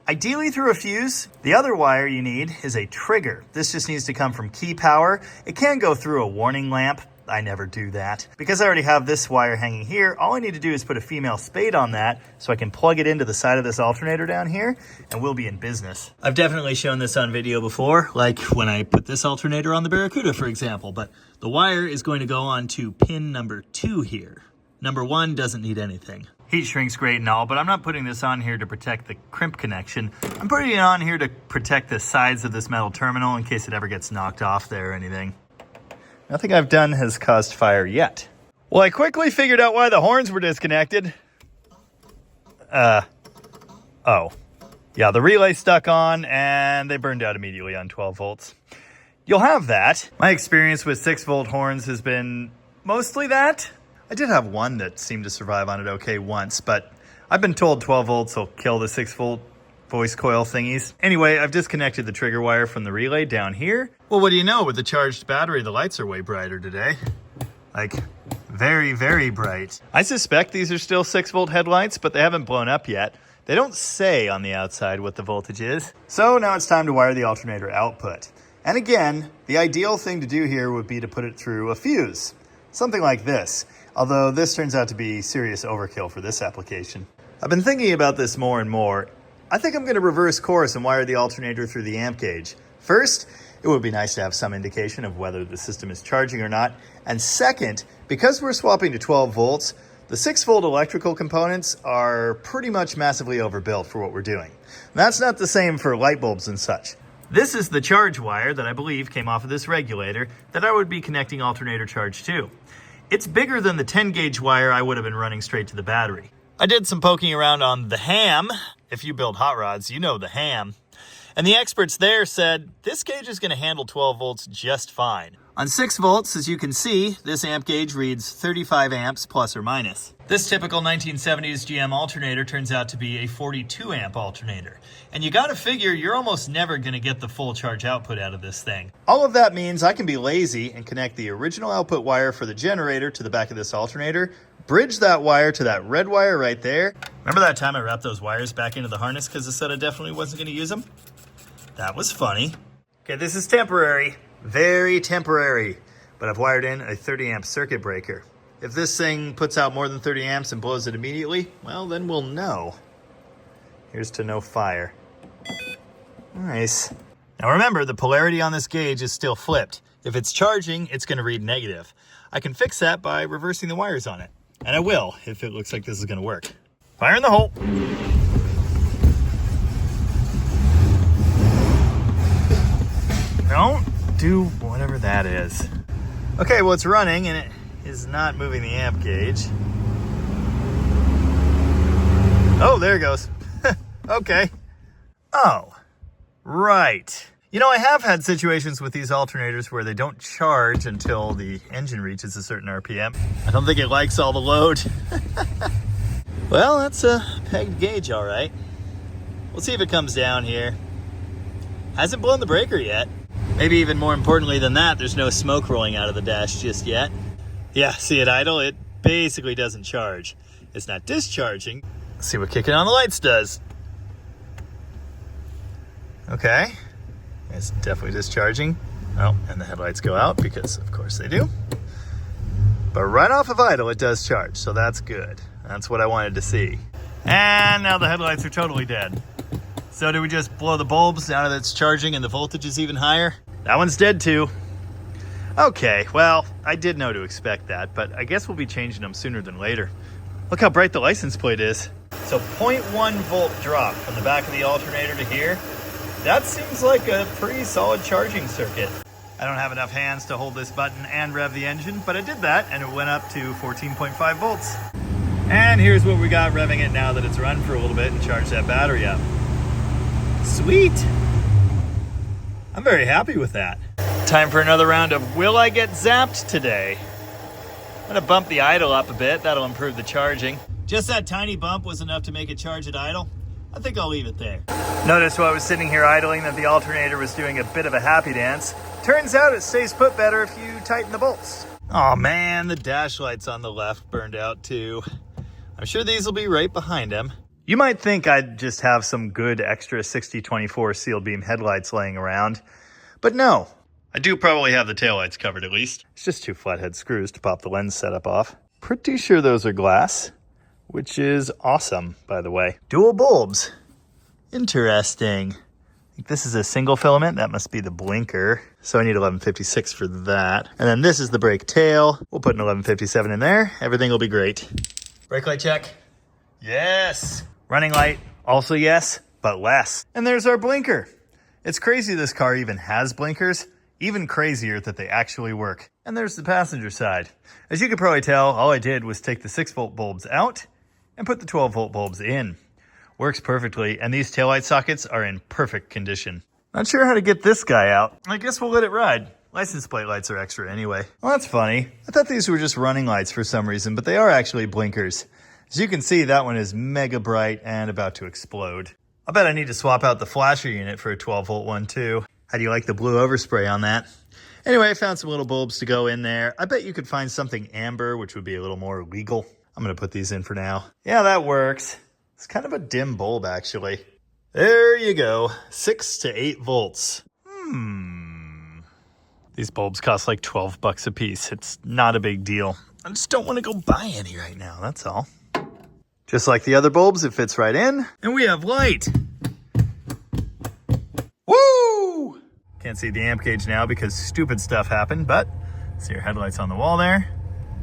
ideally through a fuse. The other wire you need is a trigger. This just needs to come from key power. It can go through a warning lamp. I never do that. Because I already have this wire hanging here, all I need to do is put a female spade on that so I can plug it into the side of this alternator down here and we'll be in business. I've definitely shown this on video before, like when I put this alternator on the Barracuda, for example, but the wire is going to go on to pin number 2 here. Number 1 doesn't need anything. Heat shrink's great and all, but I'm not putting this on here to protect the crimp connection. I'm putting it on here to protect the sides of this metal terminal in case it ever gets knocked off there or anything. Nothing I've done has caused fire yet. Well, I quickly figured out why the horns were disconnected. Oh. Yeah, the relay stuck on and they burned out immediately on 12 volts. You'll have that. My experience with 6-volt horns has been mostly that. I did have one that seemed to survive on it okay once, but I've been told 12 volts will kill the 6-volt voice coil thingies. Anyway, I've disconnected the trigger wire from the relay down here. Well, what do you know? With the charged battery, the lights are way brighter today. Like, very, very bright. I suspect these are still 6-volt headlights, but they haven't blown up yet. They don't say on the outside what the voltage is. So now it's time to wire the alternator output. And again, the ideal thing to do here would be to put it through a fuse. Something like this. Although this turns out to be serious overkill for this application. I've been thinking about this more and more. I think I'm going to reverse course and wire the alternator through the amp gauge. First, it would be nice to have some indication of whether the system is charging or not. And second, because we're swapping to 12 volts, the 6-volt electrical components are pretty much massively overbuilt for what we're doing. And that's not the same for light bulbs and such. This is the charge wire that I believe came off of this regulator that I would be connecting alternator charge to. It's bigger than the 10-gauge wire I would have been running straight to the battery. I did some poking around on the ham. If you build hot rods, you know the ham. And the experts there said, this gauge is going to handle 12 volts just fine. On 6 volts, as you can see, this amp gauge reads 35 amps plus or minus. This typical 1970s GM alternator turns out to be a 42 amp alternator. And you gotta figure you're almost never gonna get the full charge output out of this thing. All of that means I can be lazy and connect the original output wire for the generator to the back of this alternator, bridge that wire to that red wire right there. Remember that time I wrapped those wires back into the harness because I said I definitely wasn't gonna use them? That was funny. Okay, this is temporary. Very temporary, but I've wired in a 30 amp circuit breaker. If this thing puts out more than 30 amps and blows it immediately, well, then we'll know. Here's to no fire. Nice. Now remember, the polarity on this gauge is still flipped. If it's charging, it's going to read negative. I can fix that by reversing the wires on it. And I will, if it looks like this is going to work. Fire in the hole. Don't do whatever that is. Okay, well, it's running and it is not moving the amp gauge. Oh, there it goes. Okay. Oh, right. You know, I have had situations with these alternators where they don't charge until the engine reaches a certain RPM. I don't think it likes all the load. Well, that's a pegged gauge, all right. We'll see if it comes down here. Hasn't blown the breaker yet. Maybe even more importantly than that, there's no smoke rolling out of the dash just yet. Yeah, see it idle? It basically doesn't charge. It's not discharging. Let's see what kicking on the lights does. Okay, it's definitely discharging. Oh, and the headlights go out because of course they do. But right off of idle, it does charge, so that's good. That's what I wanted to see. And now the headlights are totally dead. So do we just blow the bulbs now that it's charging and the voltage is even higher? That one's dead too. Okay, well, I did know to expect that, but I guess we'll be changing them sooner than later. Look how bright the license plate is. So 0.1 volt drop from the back of the alternator to here. That seems like a pretty solid charging circuit. I don't have enough hands to hold this button and rev the engine, but I did that and it went up to 14.5 volts. And here's what we got revving it now that it's run for a little bit and charged that battery up. Sweet. I'm very happy with that. Time for another round of Will I Get Zapped today? I'm gonna bump the idle up a bit. That'll improve the charging. Just that tiny bump was enough to make it charge at idle. I think I'll leave it there. Notice while I was sitting here idling that the alternator was doing a bit of a happy dance. Turns out it stays put better if you tighten the bolts. Oh man, the dash lights on the left burned out too. I'm sure these will be right behind him. You might think I'd just have some good extra 6024 sealed beam headlights laying around, but no. I do probably have the taillights covered at least. It's just 2 flathead screws to pop the lens setup off. Pretty sure those are glass, which is awesome, by the way. Dual bulbs. Interesting. I think this is a single filament. That must be the blinker. So I need 1156 for that. And then this is the brake tail. We'll put an 1157 in there. Everything will be great. Brake light check. Yes. Running light, also yes, but less. And there's our blinker. It's crazy this car even has blinkers. Even crazier that they actually work. And there's the passenger side. As you can probably tell, all I did was take the 6-volt bulbs out and put the 12-volt bulbs in. Works perfectly, and these taillight sockets are in perfect condition. Not sure how to get this guy out. I guess we'll let it ride. License plate lights are extra anyway. Well, that's funny. I thought these were just running lights for some reason, but they are actually blinkers. As you can see, that one is mega bright and about to explode. I bet I need to swap out the flasher unit for a 12-volt one too. How do you like the blue overspray on that? Anyway, I found some little bulbs to go in there. I bet you could find something amber, which would be a little more legal. I'm going to put these in for now. Yeah, that works. It's kind of a dim bulb, actually. There you go. 6 to 8 volts. These bulbs cost like 12 bucks a piece. It's not a big deal. I just don't want to go buy any right now, that's all. Just like the other bulbs, it fits right in. And we have light. Woo! Can't see the amp gauge now because stupid stuff happened, but see our headlights on the wall there.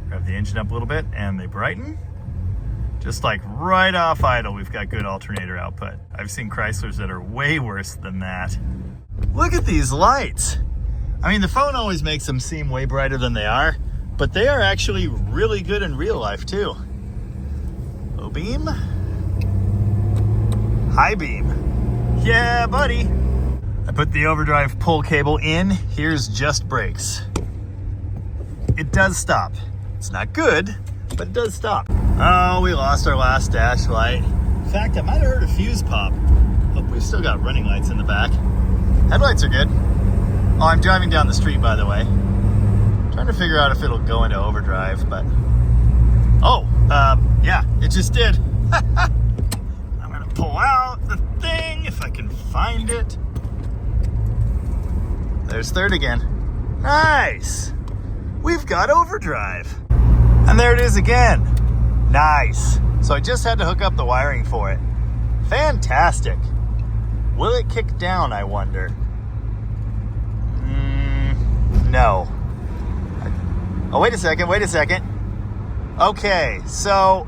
Rev the engine up a little bit and they brighten. Just like right off idle, we've got good alternator output. I've seen Chryslers that are way worse than that. Look at these lights. I mean, the phone always makes them seem way brighter than they are, but they are actually really good in real life too. Low beam. High beam. Yeah, buddy. I put the overdrive pull cable in. Here's just brakes. It does stop. It's not good, but it does stop. Oh, we lost our last dash light. In fact, I might have heard a fuse pop. Oh, we've still got running lights in the back. Headlights are good. Oh, I'm driving down the street, by the way. Trying to figure out if it'll go into overdrive, but... Oh, yeah, it just did. I'm gonna pull out the thing if I can find it. There's third again. Nice. We've got overdrive. And there it is again. Nice. So I just had to hook up the wiring for it. Fantastic. Will it kick down, I wonder? No. Oh, wait a second. Okay, so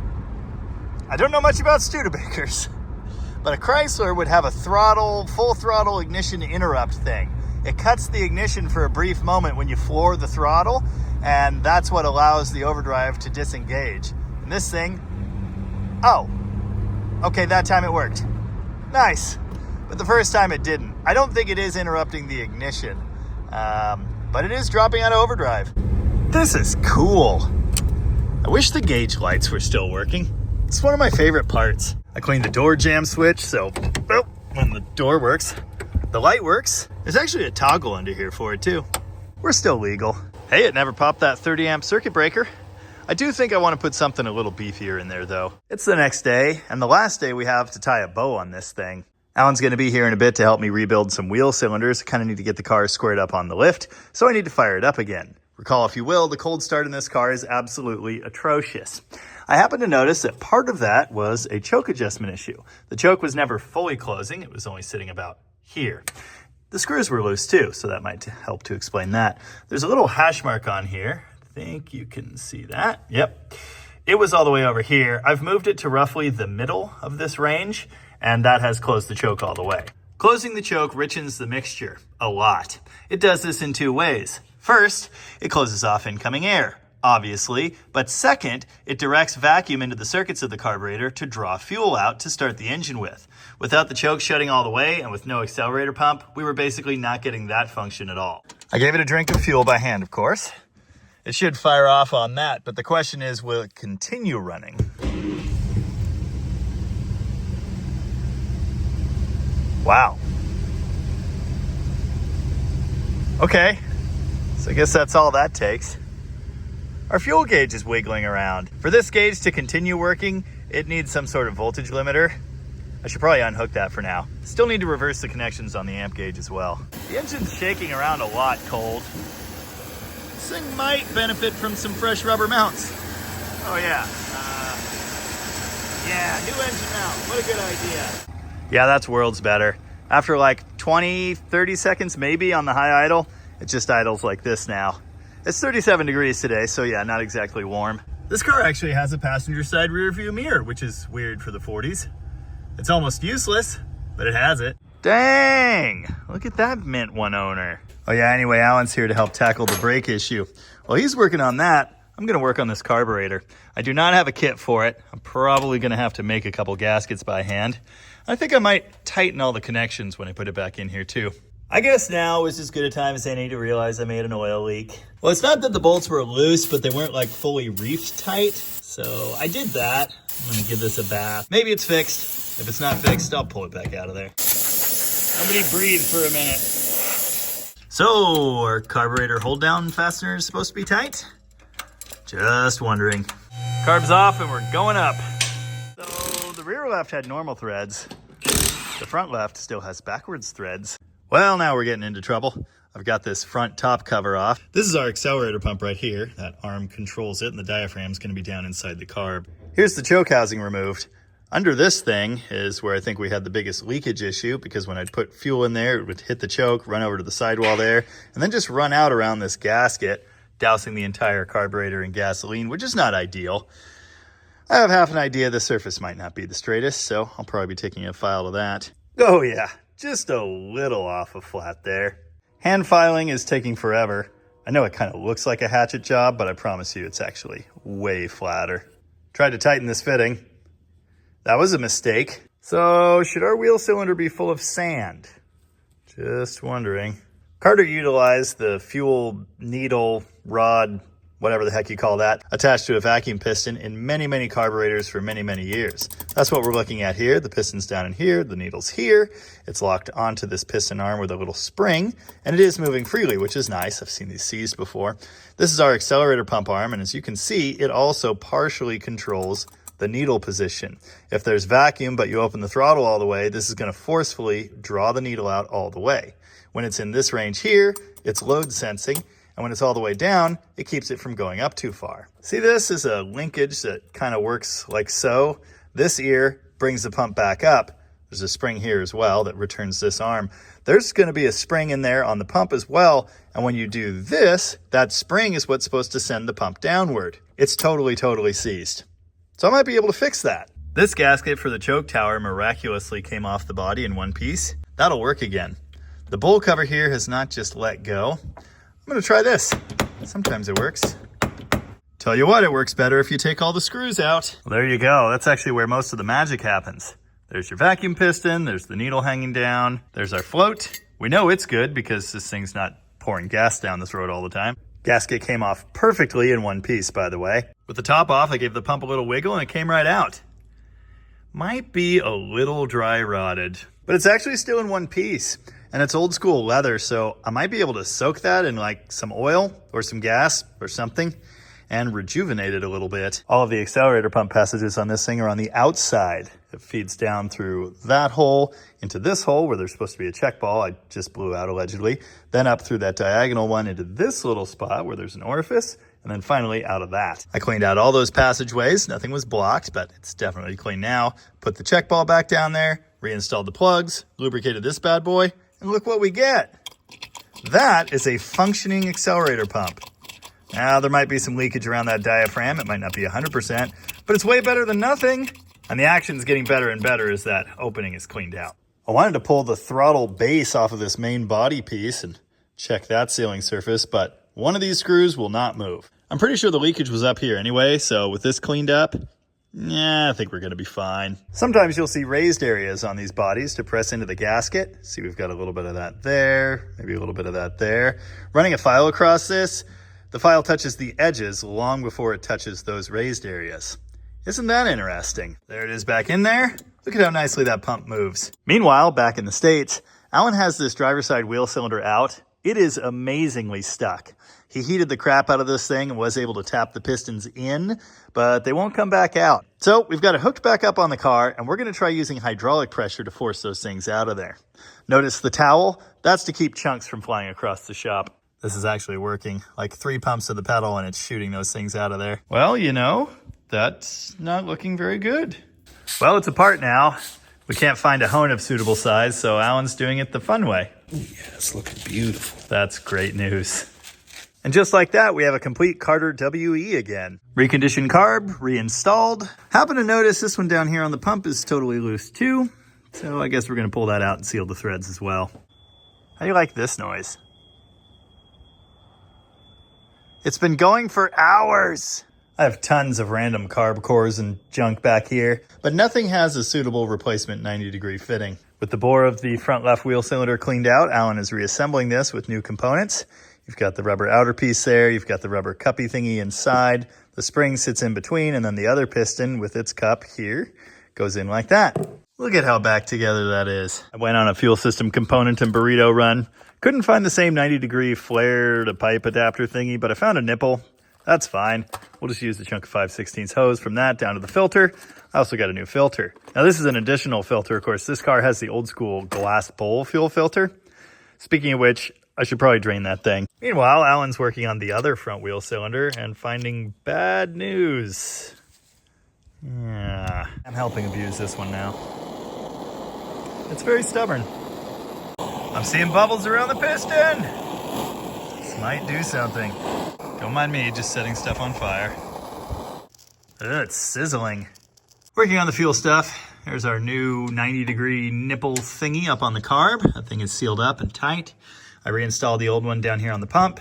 I don't know much about Studebakers, but a Chrysler would have a full throttle ignition interrupt thing. It cuts the ignition for a brief moment when you floor the throttle, and that's what allows the overdrive to disengage. And this thing, oh, okay, that time it worked. Nice. But the first time it didn't. I don't think it is interrupting the ignition, but it is dropping out of overdrive. This is cool. I wish the gauge lights were still working. It's one of my favorite parts. I cleaned the door jamb switch, so when the door works, the light works. There's actually a toggle under here for it too. We're still legal. Hey, it never popped that 30 amp circuit breaker. I do think I want to put something a little beefier in there though. It's the next day, and the last day we have to tie a bow on this thing. Alan's going to be here in a bit to help me rebuild some wheel cylinders. I kind of need to get the car squared up on the lift, so I need to fire it up again. Recall, if you will, the cold start in this car is absolutely atrocious. I happened to notice that part of that was a choke adjustment issue. The choke was never fully closing. It was only sitting about here. The screws were loose too, so that might help to explain that. There's a little hash mark on here. I think you can see that. Yep. It was all the way over here. I've moved it to roughly the middle of this range, and that has closed the choke all the way. Closing the choke richens the mixture a lot. It does this in two ways. First, it closes off incoming air, obviously, but second, it directs vacuum into the circuits of the carburetor to draw fuel out to start the engine with. Without the choke shutting all the way and with no accelerator pump, we were basically not getting that function at all. I gave it a drink of fuel by hand, of course. It should fire off on that, but the question is, will it continue running? Wow. Okay, so I guess that's all that takes. Our fuel gauge is wiggling around. For this gauge to continue working, it needs some sort of voltage limiter. I should probably unhook that for now. Still need to reverse the connections on the amp gauge as well. The engine's shaking around a lot cold. This thing might benefit from some fresh rubber mounts. Oh yeah. Yeah, new engine mount. What a good idea. Yeah, that's worlds better. After like 20, 30 seconds maybe on the high idle, it just idles like this now. It's 37 degrees today, so yeah, not exactly warm. This car actually has a passenger side rear view mirror, which is weird for the 40s. It's almost useless, but it has it. Dang, look at that mint one owner. Oh yeah, anyway, Alan's here to help tackle the brake issue. While he's working on that, I'm going to work on this carburetor. I do not have a kit for it. I'm probably going to have to make a couple gaskets by hand. I think I might tighten all the connections when I put it back in here too. I guess now is as good a time as any to realize I made an oil leak. Well, it's not that the bolts were loose, but they weren't like fully reefed tight. So I did that. I'm going to give this a bath. Maybe it's fixed. If it's not fixed, I'll pull it back out of there. Somebody breathe for a minute. So, our carburetor hold down fastener is supposed to be tight? Just wondering. Carb's off and we're going up. So, the rear left had normal threads. The front left still has backwards threads. Well, now we're getting into trouble. I've got this front top cover off. This is our accelerator pump right here. That arm controls it, and the diaphragm's going to be down inside the carb. Here's the choke housing removed. Under this thing is where I think we had the biggest leakage issue, because when I'd put fuel in there, it would hit the choke, run over to the sidewall there, and then just run out around this gasket, dousing the entire carburetor in gasoline, which is not ideal. I have half an idea the surface might not be the straightest, so I'll probably be taking a file of that. Oh yeah, just a little off a flat there. Hand filing is taking forever. I know it kind of looks like a hatchet job, but I promise you it's actually way flatter. Tried to tighten this fitting. That was a mistake. So should our wheel cylinder be full of sand? Just wondering. Carter utilized the fuel needle rod, whatever the heck you call that, attached to a vacuum piston in many, many carburetors for many, many years. That's what we're looking at here. The piston's down in here, the needle's here. It's locked onto this piston arm with a little spring, and it is moving freely, which is nice. I've seen these seized before. This is our accelerator pump arm, and as you can see, it also partially controls the needle position. If there's vacuum, but you open the throttle all the way, this is going to forcefully draw the needle out all the way. When it's in this range here, it's load sensing, and when it's all the way down, it keeps it from going up too far. See, this is a linkage that kind of works like so. This ear brings the pump back up. There's a spring here as well that returns this arm. There's going to be a spring in there on the pump as well, and when you do this, that spring is what's supposed to send the pump downward. It's totally seized. So I might be able to fix that. This gasket for the choke tower miraculously came off the body in one piece. That'll work again. The bowl cover here has not just let go. I'm gonna try this. Sometimes it works. Tell you what, it works better if you take all the screws out. Well, there you go. That's actually where most of the magic happens. There's your vacuum piston, there's the needle hanging down, there's our float. We know it's good because this thing's not pouring gas down this road all the time. Gasket came off perfectly in one piece, by the way. With the top off, I gave the pump a little wiggle and it came right out. Might be a little dry rotted, but it's actually still in one piece. And it's old school leather, so I might be able to soak that in like some oil or some gas or something and rejuvenate it a little bit. All of the accelerator pump passages on this thing are on the outside. It feeds down through that hole into this hole where there's supposed to be a check ball I just blew out allegedly, then up through that diagonal one into this little spot where there's an orifice, and then finally out of that. I cleaned out all those passageways. Nothing was blocked, but it's definitely clean now. Put the check ball back down there, reinstalled the plugs, lubricated this bad boy, and look what we get. That is a functioning accelerator pump. Now, there might be some leakage around that diaphragm. It might not be 100%, but it's way better than nothing. And the action's getting better and better as that opening is cleaned out. I wanted to pull the throttle base off of this main body piece and check that sealing surface, but one of these screws will not move. I'm pretty sure the leakage was up here anyway, so with this cleaned up, yeah, I think we're gonna be fine. Sometimes you'll see raised areas on these bodies to press into the gasket. See, we've got a little bit of that there, maybe a little bit of that there. Running a file across this, the file touches the edges long before it touches those raised areas. Isn't that interesting? There it is back in there. Look at how nicely that pump moves. Meanwhile, back in the States, Alan has this driver's side wheel cylinder out. It is amazingly stuck. He heated the crap out of this thing and was able to tap the pistons in, but they won't come back out. So we've got it hooked back up on the car, and we're gonna try using hydraulic pressure to force those things out of there. Notice the towel? That's to keep chunks from flying across the shop. This is actually working. Like 3 pumps of the pedal and it's shooting those things out of there. Well, you know, that's not looking very good. Well, it's apart now. We can't find a hone of suitable size, so Alan's doing it the fun way. Yeah, it's looking beautiful. That's great news. And just like that, we have a complete Carter WE again. Reconditioned carb, reinstalled. Happen to notice this one down here on the pump is totally loose too. So I guess we're gonna pull that out and seal the threads as well. How do you like this noise? It's been going for hours. I have tons of random carb cores and junk back here, but nothing has a suitable replacement 90-degree fitting. With the bore of the front left wheel cylinder cleaned out, Alan is reassembling this with new components. You've got the rubber outer piece there, you've got the rubber cuppy thingy inside, the spring sits in between, and then the other piston with its cup here goes in like that. Look at how back together that is. I went on a fuel system component and burrito run. Couldn't find the same 90-degree flare to pipe adapter thingy, but I found a nipple. That's fine. We'll just use the chunk of 5/16 hose from that down to the filter. I also got a new filter. Now this is an additional filter. Of course, this car has the old school glass bowl fuel filter. Speaking of which, I should probably drain that thing. Meanwhile, Alan's working on the other front wheel cylinder and finding bad news. Yeah, I'm helping abuse this one now. It's very stubborn. I'm seeing bubbles around the piston. This might do something. Don't mind me just setting stuff on fire. Ugh, it's sizzling. Working on the fuel stuff. There's our new 90-degree nipple thingy up on the carb. That thing is sealed up and tight. I reinstalled the old one down here on the pump.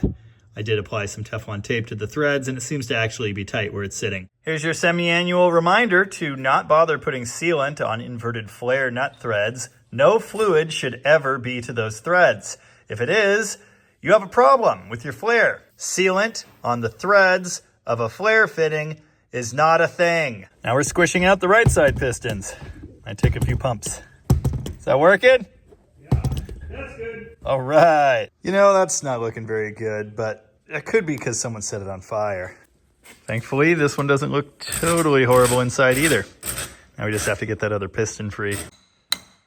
I did apply some Teflon tape to the threads, and it seems to actually be tight where it's sitting. Here's your semi-annual reminder to not bother putting sealant on inverted flare nut threads. No fluid should ever be to those threads. If it is, you have a problem with your flare. Sealant on the threads of a flare fitting is not a thing. Now we're squishing out the right side pistons. I take a few pumps. Is that working? Yeah, that's good. All right. You know, that's not looking very good, but it could be because someone set it on fire. Thankfully, this one doesn't look totally horrible inside either. Now we just have to get that other piston free.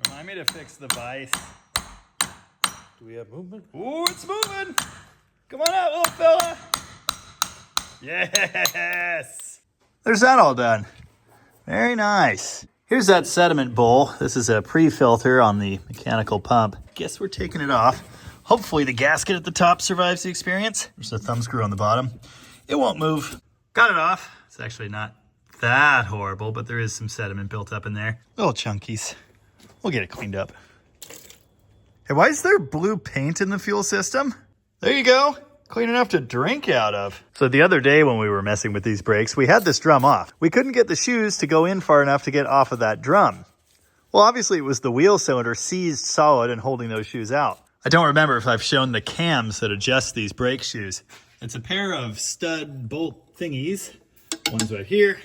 Remind me to fix the vise. Do we have movement? Ooh, it's moving. Come on out, little fella. Yes. There's that all done. Very nice. Here's that sediment bowl. This is a pre-filter on the mechanical pump. Guess we're taking it off. Hopefully the gasket at the top survives the experience. There's a thumb screw on the bottom. It won't move. Got it off. It's actually not that horrible, but there is some sediment built up in there. Little chunkies. We'll get it cleaned up. Hey, why is there blue paint in the fuel system? There you go. Clean enough to drink out of. So the other day when we were messing with these brakes, we had this drum off. We couldn't get the shoes to go in far enough to get off of that drum. Well, obviously it was the wheel cylinder seized solid and holding those shoes out. I don't remember if I've shown the cams that adjust these brake shoes. It's a pair of stud bolt thingies. One's right here,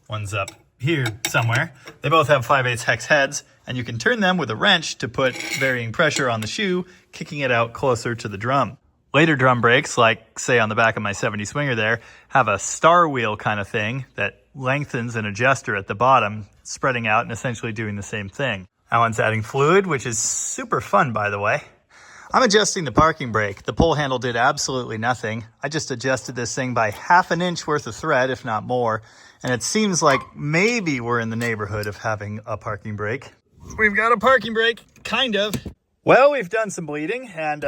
one's up here somewhere. They both have 5/8 hex heads, and you can turn them with a wrench to put varying pressure on the shoe, kicking it out closer to the drum. Later drum brakes, like say on the back of my 70 Swinger there, have a star wheel kind of thing that lengthens an adjuster at the bottom, spreading out and essentially doing the same thing. Alan's adding fluid, which is super fun, by the way. I'm adjusting the parking brake. The pull handle did absolutely nothing. I just adjusted this thing by 1/2 inch worth of thread, if not more, and it seems like maybe we're in the neighborhood of having a parking brake. We've got a parking brake, kind of. Well, we've done some bleeding, and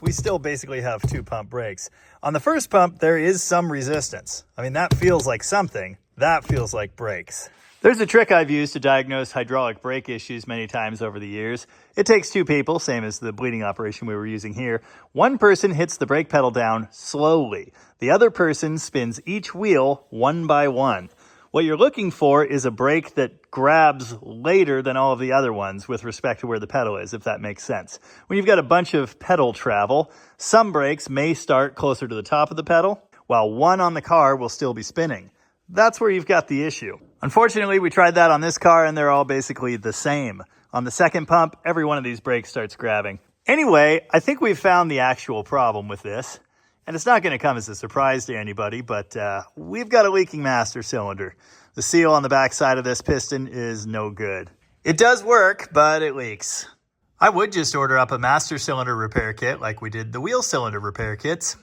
we still basically have 2 pump brakes. On the first pump, there is some resistance. I mean, that feels like something. That feels like brakes. There's a trick I've used to diagnose hydraulic brake issues many times over the years. It takes 2 people, same as the bleeding operation we were using here. One person hits the brake pedal down slowly. The other person spins each wheel one by one. What you're looking for is a brake that grabs later than all of the other ones with respect to where the pedal is, if that makes sense. When you've got a bunch of pedal travel, some brakes may start closer to the top of the pedal, while one on the car will still be spinning. That's where you've got the issue. Unfortunately, we tried that on this car and they're all basically the same. On the second pump, every one of these brakes starts grabbing. Anyway, I think we've found the actual problem with this. And it's not going to come as a surprise to anybody, but we've got a leaking master cylinder. The seal on the back side of this piston is no good. It does work, but it leaks. I would just order up a master cylinder repair kit like we did the wheel cylinder repair kits.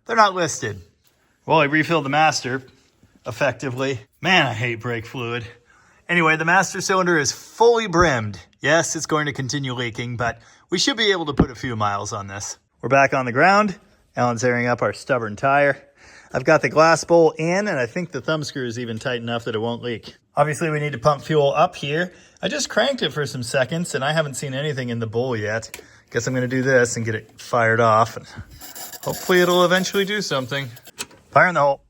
They're not listed. Well, I refilled the master effectively. Man, I hate brake fluid. Anyway, the master cylinder is fully brimmed. Yes, it's going to continue leaking, but we should be able to put a few miles on this. We're back on the ground. Alan's airing up our stubborn tire. I've got the glass bowl in, and I think the thumb screw is even tight enough that it won't leak. Obviously, we need to pump fuel up here. I just cranked it for some seconds, and I haven't seen anything in the bowl yet. Guess I'm going to do this and get it fired off, and hopefully it'll eventually do something. Fire in the hole.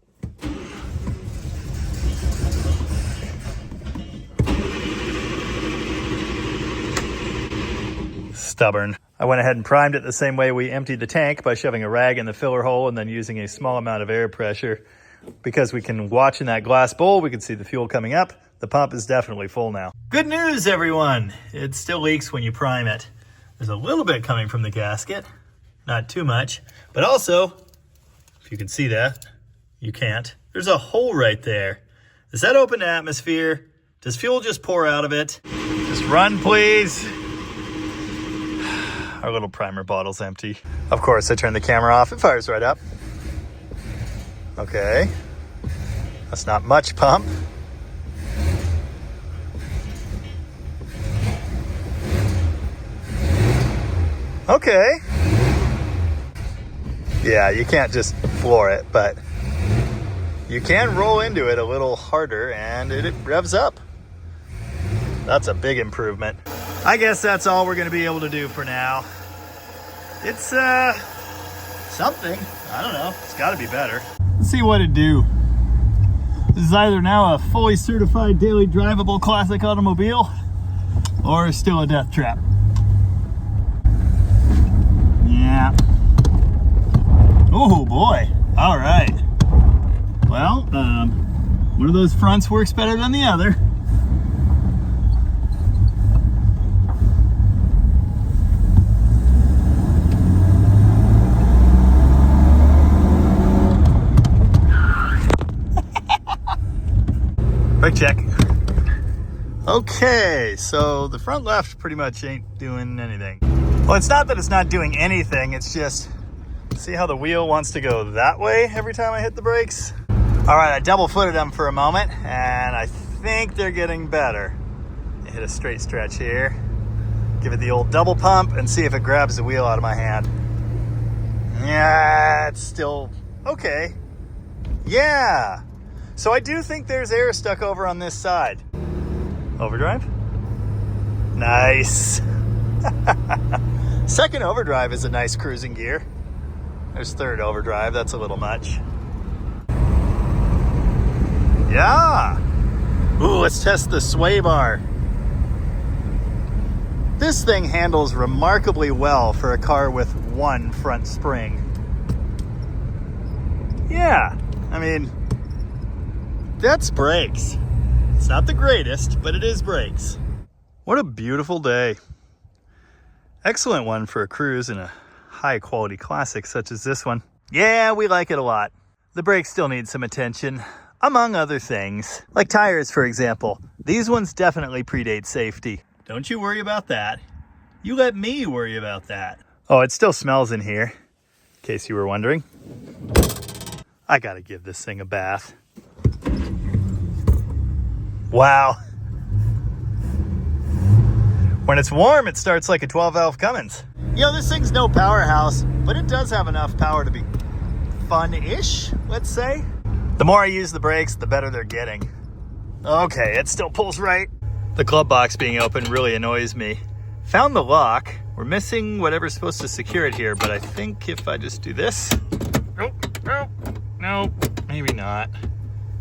Stubborn. I went ahead and primed it the same way we emptied the tank by shoving a rag in the filler hole and then using a small amount of air pressure. Because we can watch in that glass bowl, we can see the fuel coming up. The pump is definitely full now. Good news, everyone. It still leaks when you prime it. There's a little bit coming from the gasket. Not too much. But also, if you can see that, you can't. There's a hole right there. Is that open to atmosphere? Does fuel just pour out of it? Just run, please. Our little primer bottle's empty. Of course, I turn the camera off. It fires right up. Okay. That's not much pump. Okay. Yeah, you can't just floor it, but you can roll into it a little harder and it revs up. That's a big improvement. I guess that's all we're going to be able to do for now. It's something. I don't know. It's got to be better. Let's see what it do. This is either now a fully certified daily drivable classic automobile or still a death trap. Yeah. Oh boy. All right. Well, one of those fronts works better than the other. Quick check. Okay, so the front left pretty much ain't doing anything. Well, it's not that it's not doing anything, it's just, see how the wheel wants to go that way every time I hit the brakes? All right, I double footed them for a moment, and I think they're getting better. Hit a straight stretch here. Give it the old double pump and see if it grabs the wheel out of my hand. Yeah, it's still okay. Yeah. So I do think there's air stuck over on this side. Overdrive? Nice. Second overdrive is a nice cruising gear. There's third overdrive, that's a little much. Yeah. Ooh, let's test the sway bar. This thing handles remarkably well for a car with one front spring. Yeah, I mean, that's brakes. It's not the greatest, but it is brakes. What a beautiful day. Excellent one for a cruise in a high quality classic such as this one. Yeah, we like it a lot. The brakes still need some attention, among other things. Like tires, for example. These ones definitely predate safety. Don't you worry about that. You let me worry about that. Oh, it still smells in here, in case you were wondering. I gotta give this thing a bath. Wow. When it's warm, it starts like a 12-valve Cummins. You know, this thing's no powerhouse, but it does have enough power to be fun-ish, let's say. The more I use the brakes, the better they're getting. Okay, it still pulls right. The glove box being open really annoys me. Found the lock. We're missing whatever's supposed to secure it here, but I think if I just do this... Nope, maybe not.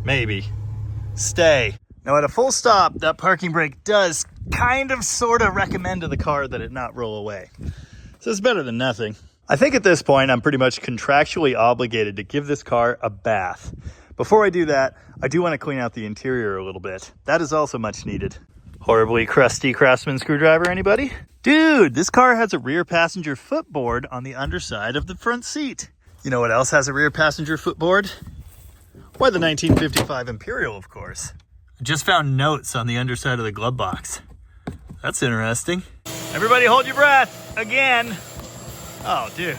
Maybe. Stay. Now at a full stop, that parking brake does kind of sort of recommend to the car that it not roll away. So it's better than nothing. I think at this point, I'm pretty much contractually obligated to give this car a bath. Before I do that, I do want to clean out the interior a little bit. That is also much needed. Horribly crusty Craftsman screwdriver, anybody? Dude, this car has a rear passenger footboard on the underside of the front seat. You know what else has a rear passenger footboard? Why, the 1955 Imperial, of course. I just found notes on the underside of the glove box. That's interesting. Everybody hold your breath, again. Oh, dude.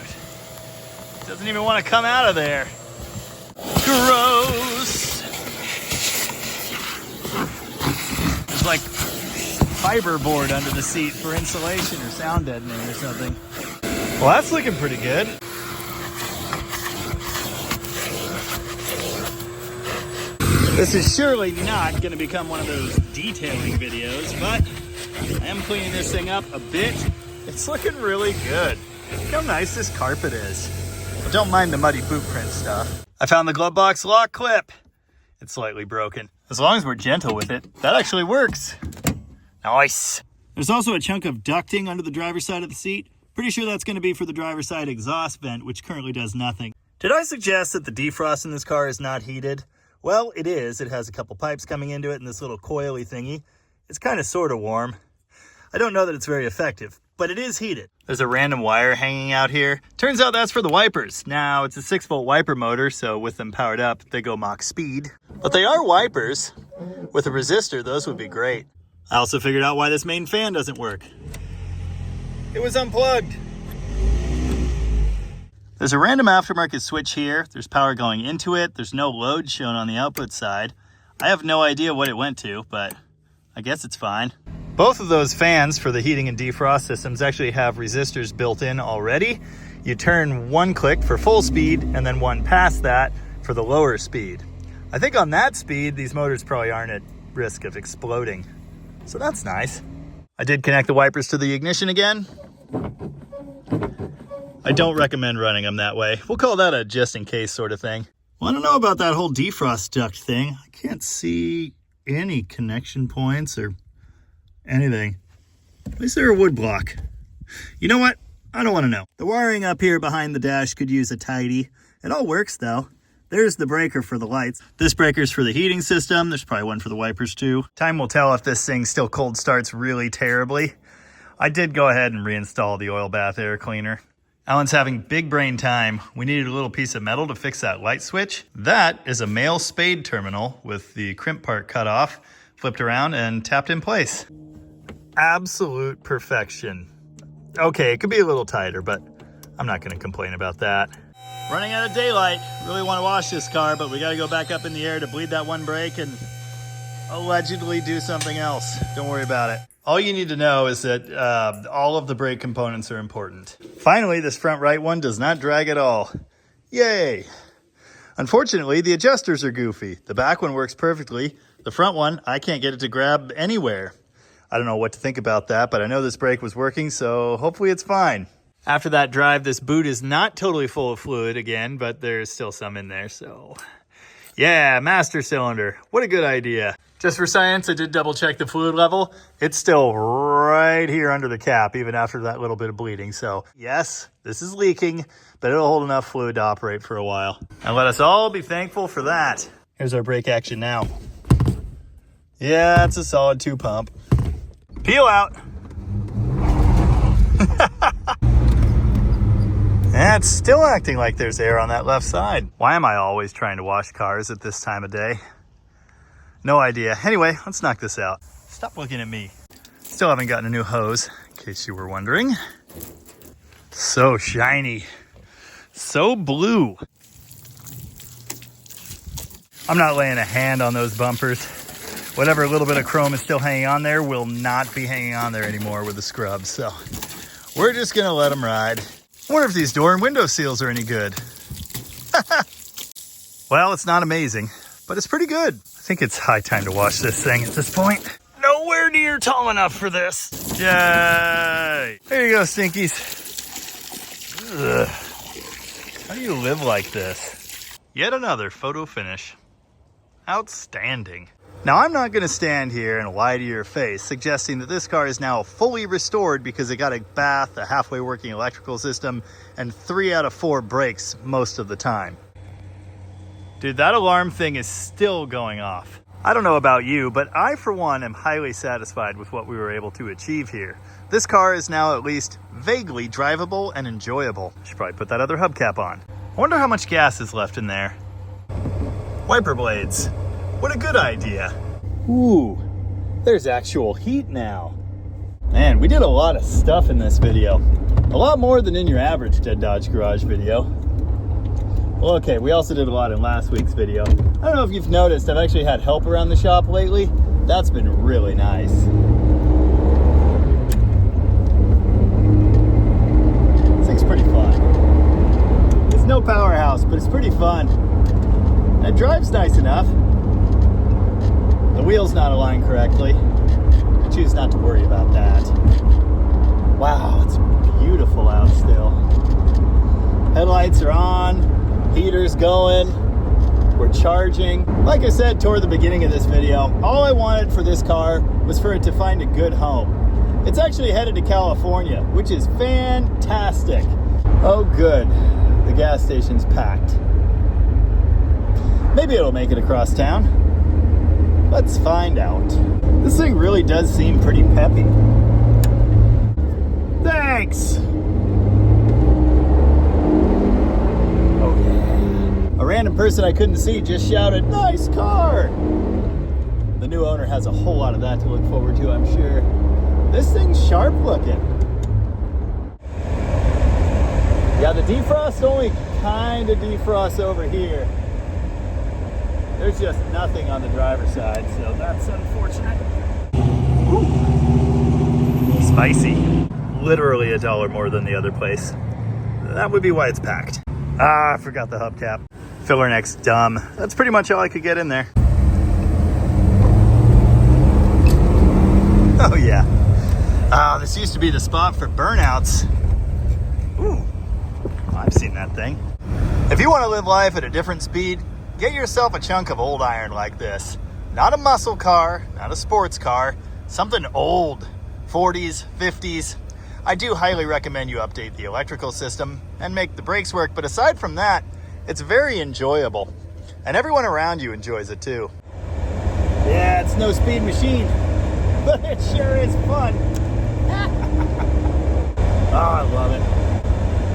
Doesn't even want to come out of there. Gross. There's like fiberboard under the seat for insulation or sound deadening or something. Well, that's looking pretty good. This is surely not going to become one of those detailing videos, but I am cleaning this thing up a bit. It's looking really good. Look how nice this carpet is. I don't mind the muddy boot print stuff. I found the glove box lock clip. It's slightly broken. As long as we're gentle with it, that actually works. Nice. There's also a chunk of ducting under the driver's side of the seat. Pretty sure that's going to be for the driver's side exhaust vent, which currently does nothing. Did I suggest that the defrost in this car is not heated? Well, it is. It has a couple pipes coming into it and this little coily thingy. It's kind of sort of warm. I don't know that it's very effective, but it is heated. There's a random wire hanging out here. Turns out that's for the wipers. Now, it's a 6-volt wiper motor, so with them powered up, they go Mach speed. But they are wipers. With a resistor, those would be great. I also figured out why this main fan doesn't work. It was unplugged. There's a random aftermarket switch here. There's power going into it. There's no load shown on the output side. I have no idea what it went to, but I guess it's fine. Both of those fans for the heating and defrost systems actually have resistors built in already. You turn one click for full speed and then one past that for the lower speed. I think on that speed, these motors probably aren't at risk of exploding. So that's nice. I did connect the wipers to the ignition again. I don't recommend running them that way. We'll call that a just in case sort of thing. Well, I don't know about that whole defrost duct thing. I can't see any connection points or anything. Is there a wood block? You know what? I don't want to know. The wiring up here behind the dash could use a tidy. It all works though. There's the breaker for the lights. This breaker's for the heating system. There's probably one for the wipers too. Time will tell if this thing still cold starts really terribly. I did go ahead and reinstall the oil bath air cleaner. Alan's having big brain time. We needed a little piece of metal to fix that light switch. That is a male spade terminal with the crimp part cut off, flipped around and tapped in place. Absolute perfection. Okay, it could be a little tighter, but I'm not gonna complain about that. Running out of daylight. Really want to wash this car, but we got to go back up in the air to bleed that one brake and allegedly do something else. Don't worry about it. All you need to know is that all of the brake components are important. Finally, this front right one does not drag at all. Yay! Unfortunately, the adjusters are goofy. The back one works perfectly. The front one, I can't get it to grab anywhere. I don't know what to think about that, but I know this brake was working, so hopefully it's fine. After that drive, this boot is not totally full of fluid again, but there's still some in there, so... Yeah, master cylinder. What a good idea. Just for science, I did double check the fluid level. It's still right here under the cap, even after that little bit of bleeding. So yes, this is leaking, but it'll hold enough fluid to operate for a while. And let us all be thankful for that. Here's our brake action now. Yeah, it's a solid 2 pump. Peel out. And it's still acting like there's air on that left side. Why am I always trying to wash cars at this time of day? No idea. Anyway, let's knock this out. Stop looking at me. Still haven't gotten a new hose, in case you were wondering. So shiny. So blue. I'm not laying a hand on those bumpers. Whatever little bit of chrome is still hanging on there will not be hanging on there anymore with the scrub. So we're just gonna let them ride. I wonder if these door and window seals are any good. Well, it's not amazing, but it's pretty good. I think it's high time to wash this thing at this point. Nowhere near tall enough for this. Yay! There you go, Stinkies. Ugh. How do you live like this? Yet another photo finish. Outstanding. Now, I'm not going to stand here and lie to your face suggesting that this car is now fully restored because it got a bath, a halfway working electrical system, and 3 out of 4 brakes most of the time. Dude, that alarm thing is still going off. I don't know about you, but I, for one, am highly satisfied with what we were able to achieve here. This car is now at least vaguely drivable and enjoyable. Should probably put that other hubcap on. I wonder how much gas is left in there. Wiper blades. What a good idea. Ooh, there's actual heat now. Man, we did a lot of stuff in this video. A lot more than in your average Dead Dodge Garage video. Well, okay, we also did a lot in last week's video. I don't know if you've noticed, I've actually had help around the shop lately. That's been really nice. This thing's pretty fun. It's no powerhouse, but it's pretty fun. It drives nice enough. The wheel's not aligned correctly. I choose not to worry about that. Wow, it's beautiful out still. Headlights are on. Heater's going. We're charging. Like I said toward the beginning of this video, all I wanted for this car was for it to find a good home. It's actually headed to California, which is fantastic. Oh good, the gas station's packed. Maybe it'll make it across town. Let's find out. This thing really does seem pretty peppy. Thanks! Oh yeah. A random person I couldn't see just shouted, "Nice car!" The new owner has a whole lot of that to look forward to, I'm sure. This thing's sharp looking. Yeah, the defrost only kind of defrosts over here. There's just nothing on the driver's side, so that's unfortunate. Ooh. Spicy. Literally $1 more than the other place. That would be why it's packed. Ah, I forgot the hubcap. Filler neck's dumb. That's pretty much all I could get in there. Oh yeah. Ah, this used to be the spot for burnouts. Ooh, I've seen that thing. If you want to live life at a different speed, get yourself a chunk of old iron like this. Not a muscle car, not a sports car, something old, 40s, 50s. I do highly recommend you update the electrical system and make the brakes work, but aside from that, it's very enjoyable. And everyone around you enjoys it too. Yeah, it's no speed machine, but it sure is fun. Oh, I love it.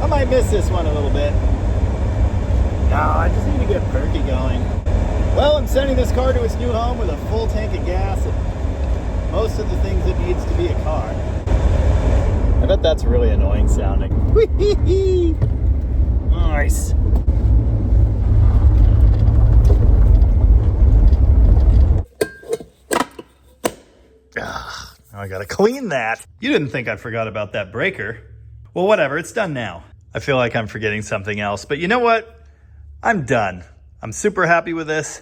I might miss this one a little bit. No, I just need to get perky going. Well, I'm sending this car to its new home with a full tank of gas and most of the things it needs to be a car. I bet that's really annoying sounding. Whee-hee-hee. Nice. Now I gotta clean that. You didn't think I forgot about that breaker. Well, whatever, it's done now. I feel like I'm forgetting something else, but you know what? I'm done. I'm super happy with this,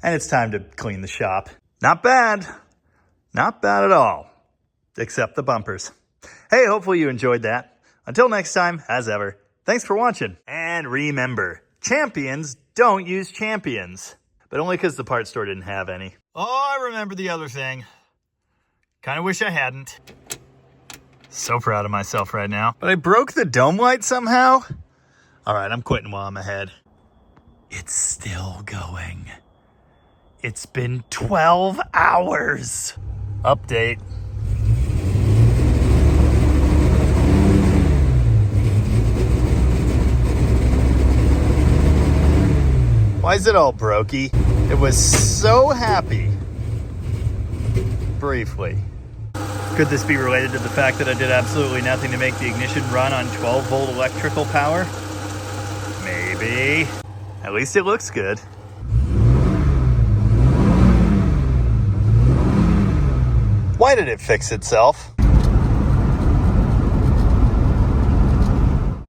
and it's time to clean the shop. Not bad. Not bad at all. Except the bumpers. Hey, hopefully you enjoyed that. Until next time, as ever, thanks for watching. And remember, champions don't use champions. But only because the parts store didn't have any. Oh, I remember the other thing. Kind of wish I hadn't. So proud of myself right now. But I broke the dome light somehow. All right, I'm quitting while I'm ahead. It's still going. It's been 12 hours. Update. Why is it all brokey? It was so happy. Briefly. Could this be related to the fact that I did absolutely nothing to make the ignition run on 12-volt electrical power? Maybe. At least it looks good. Why did it fix itself?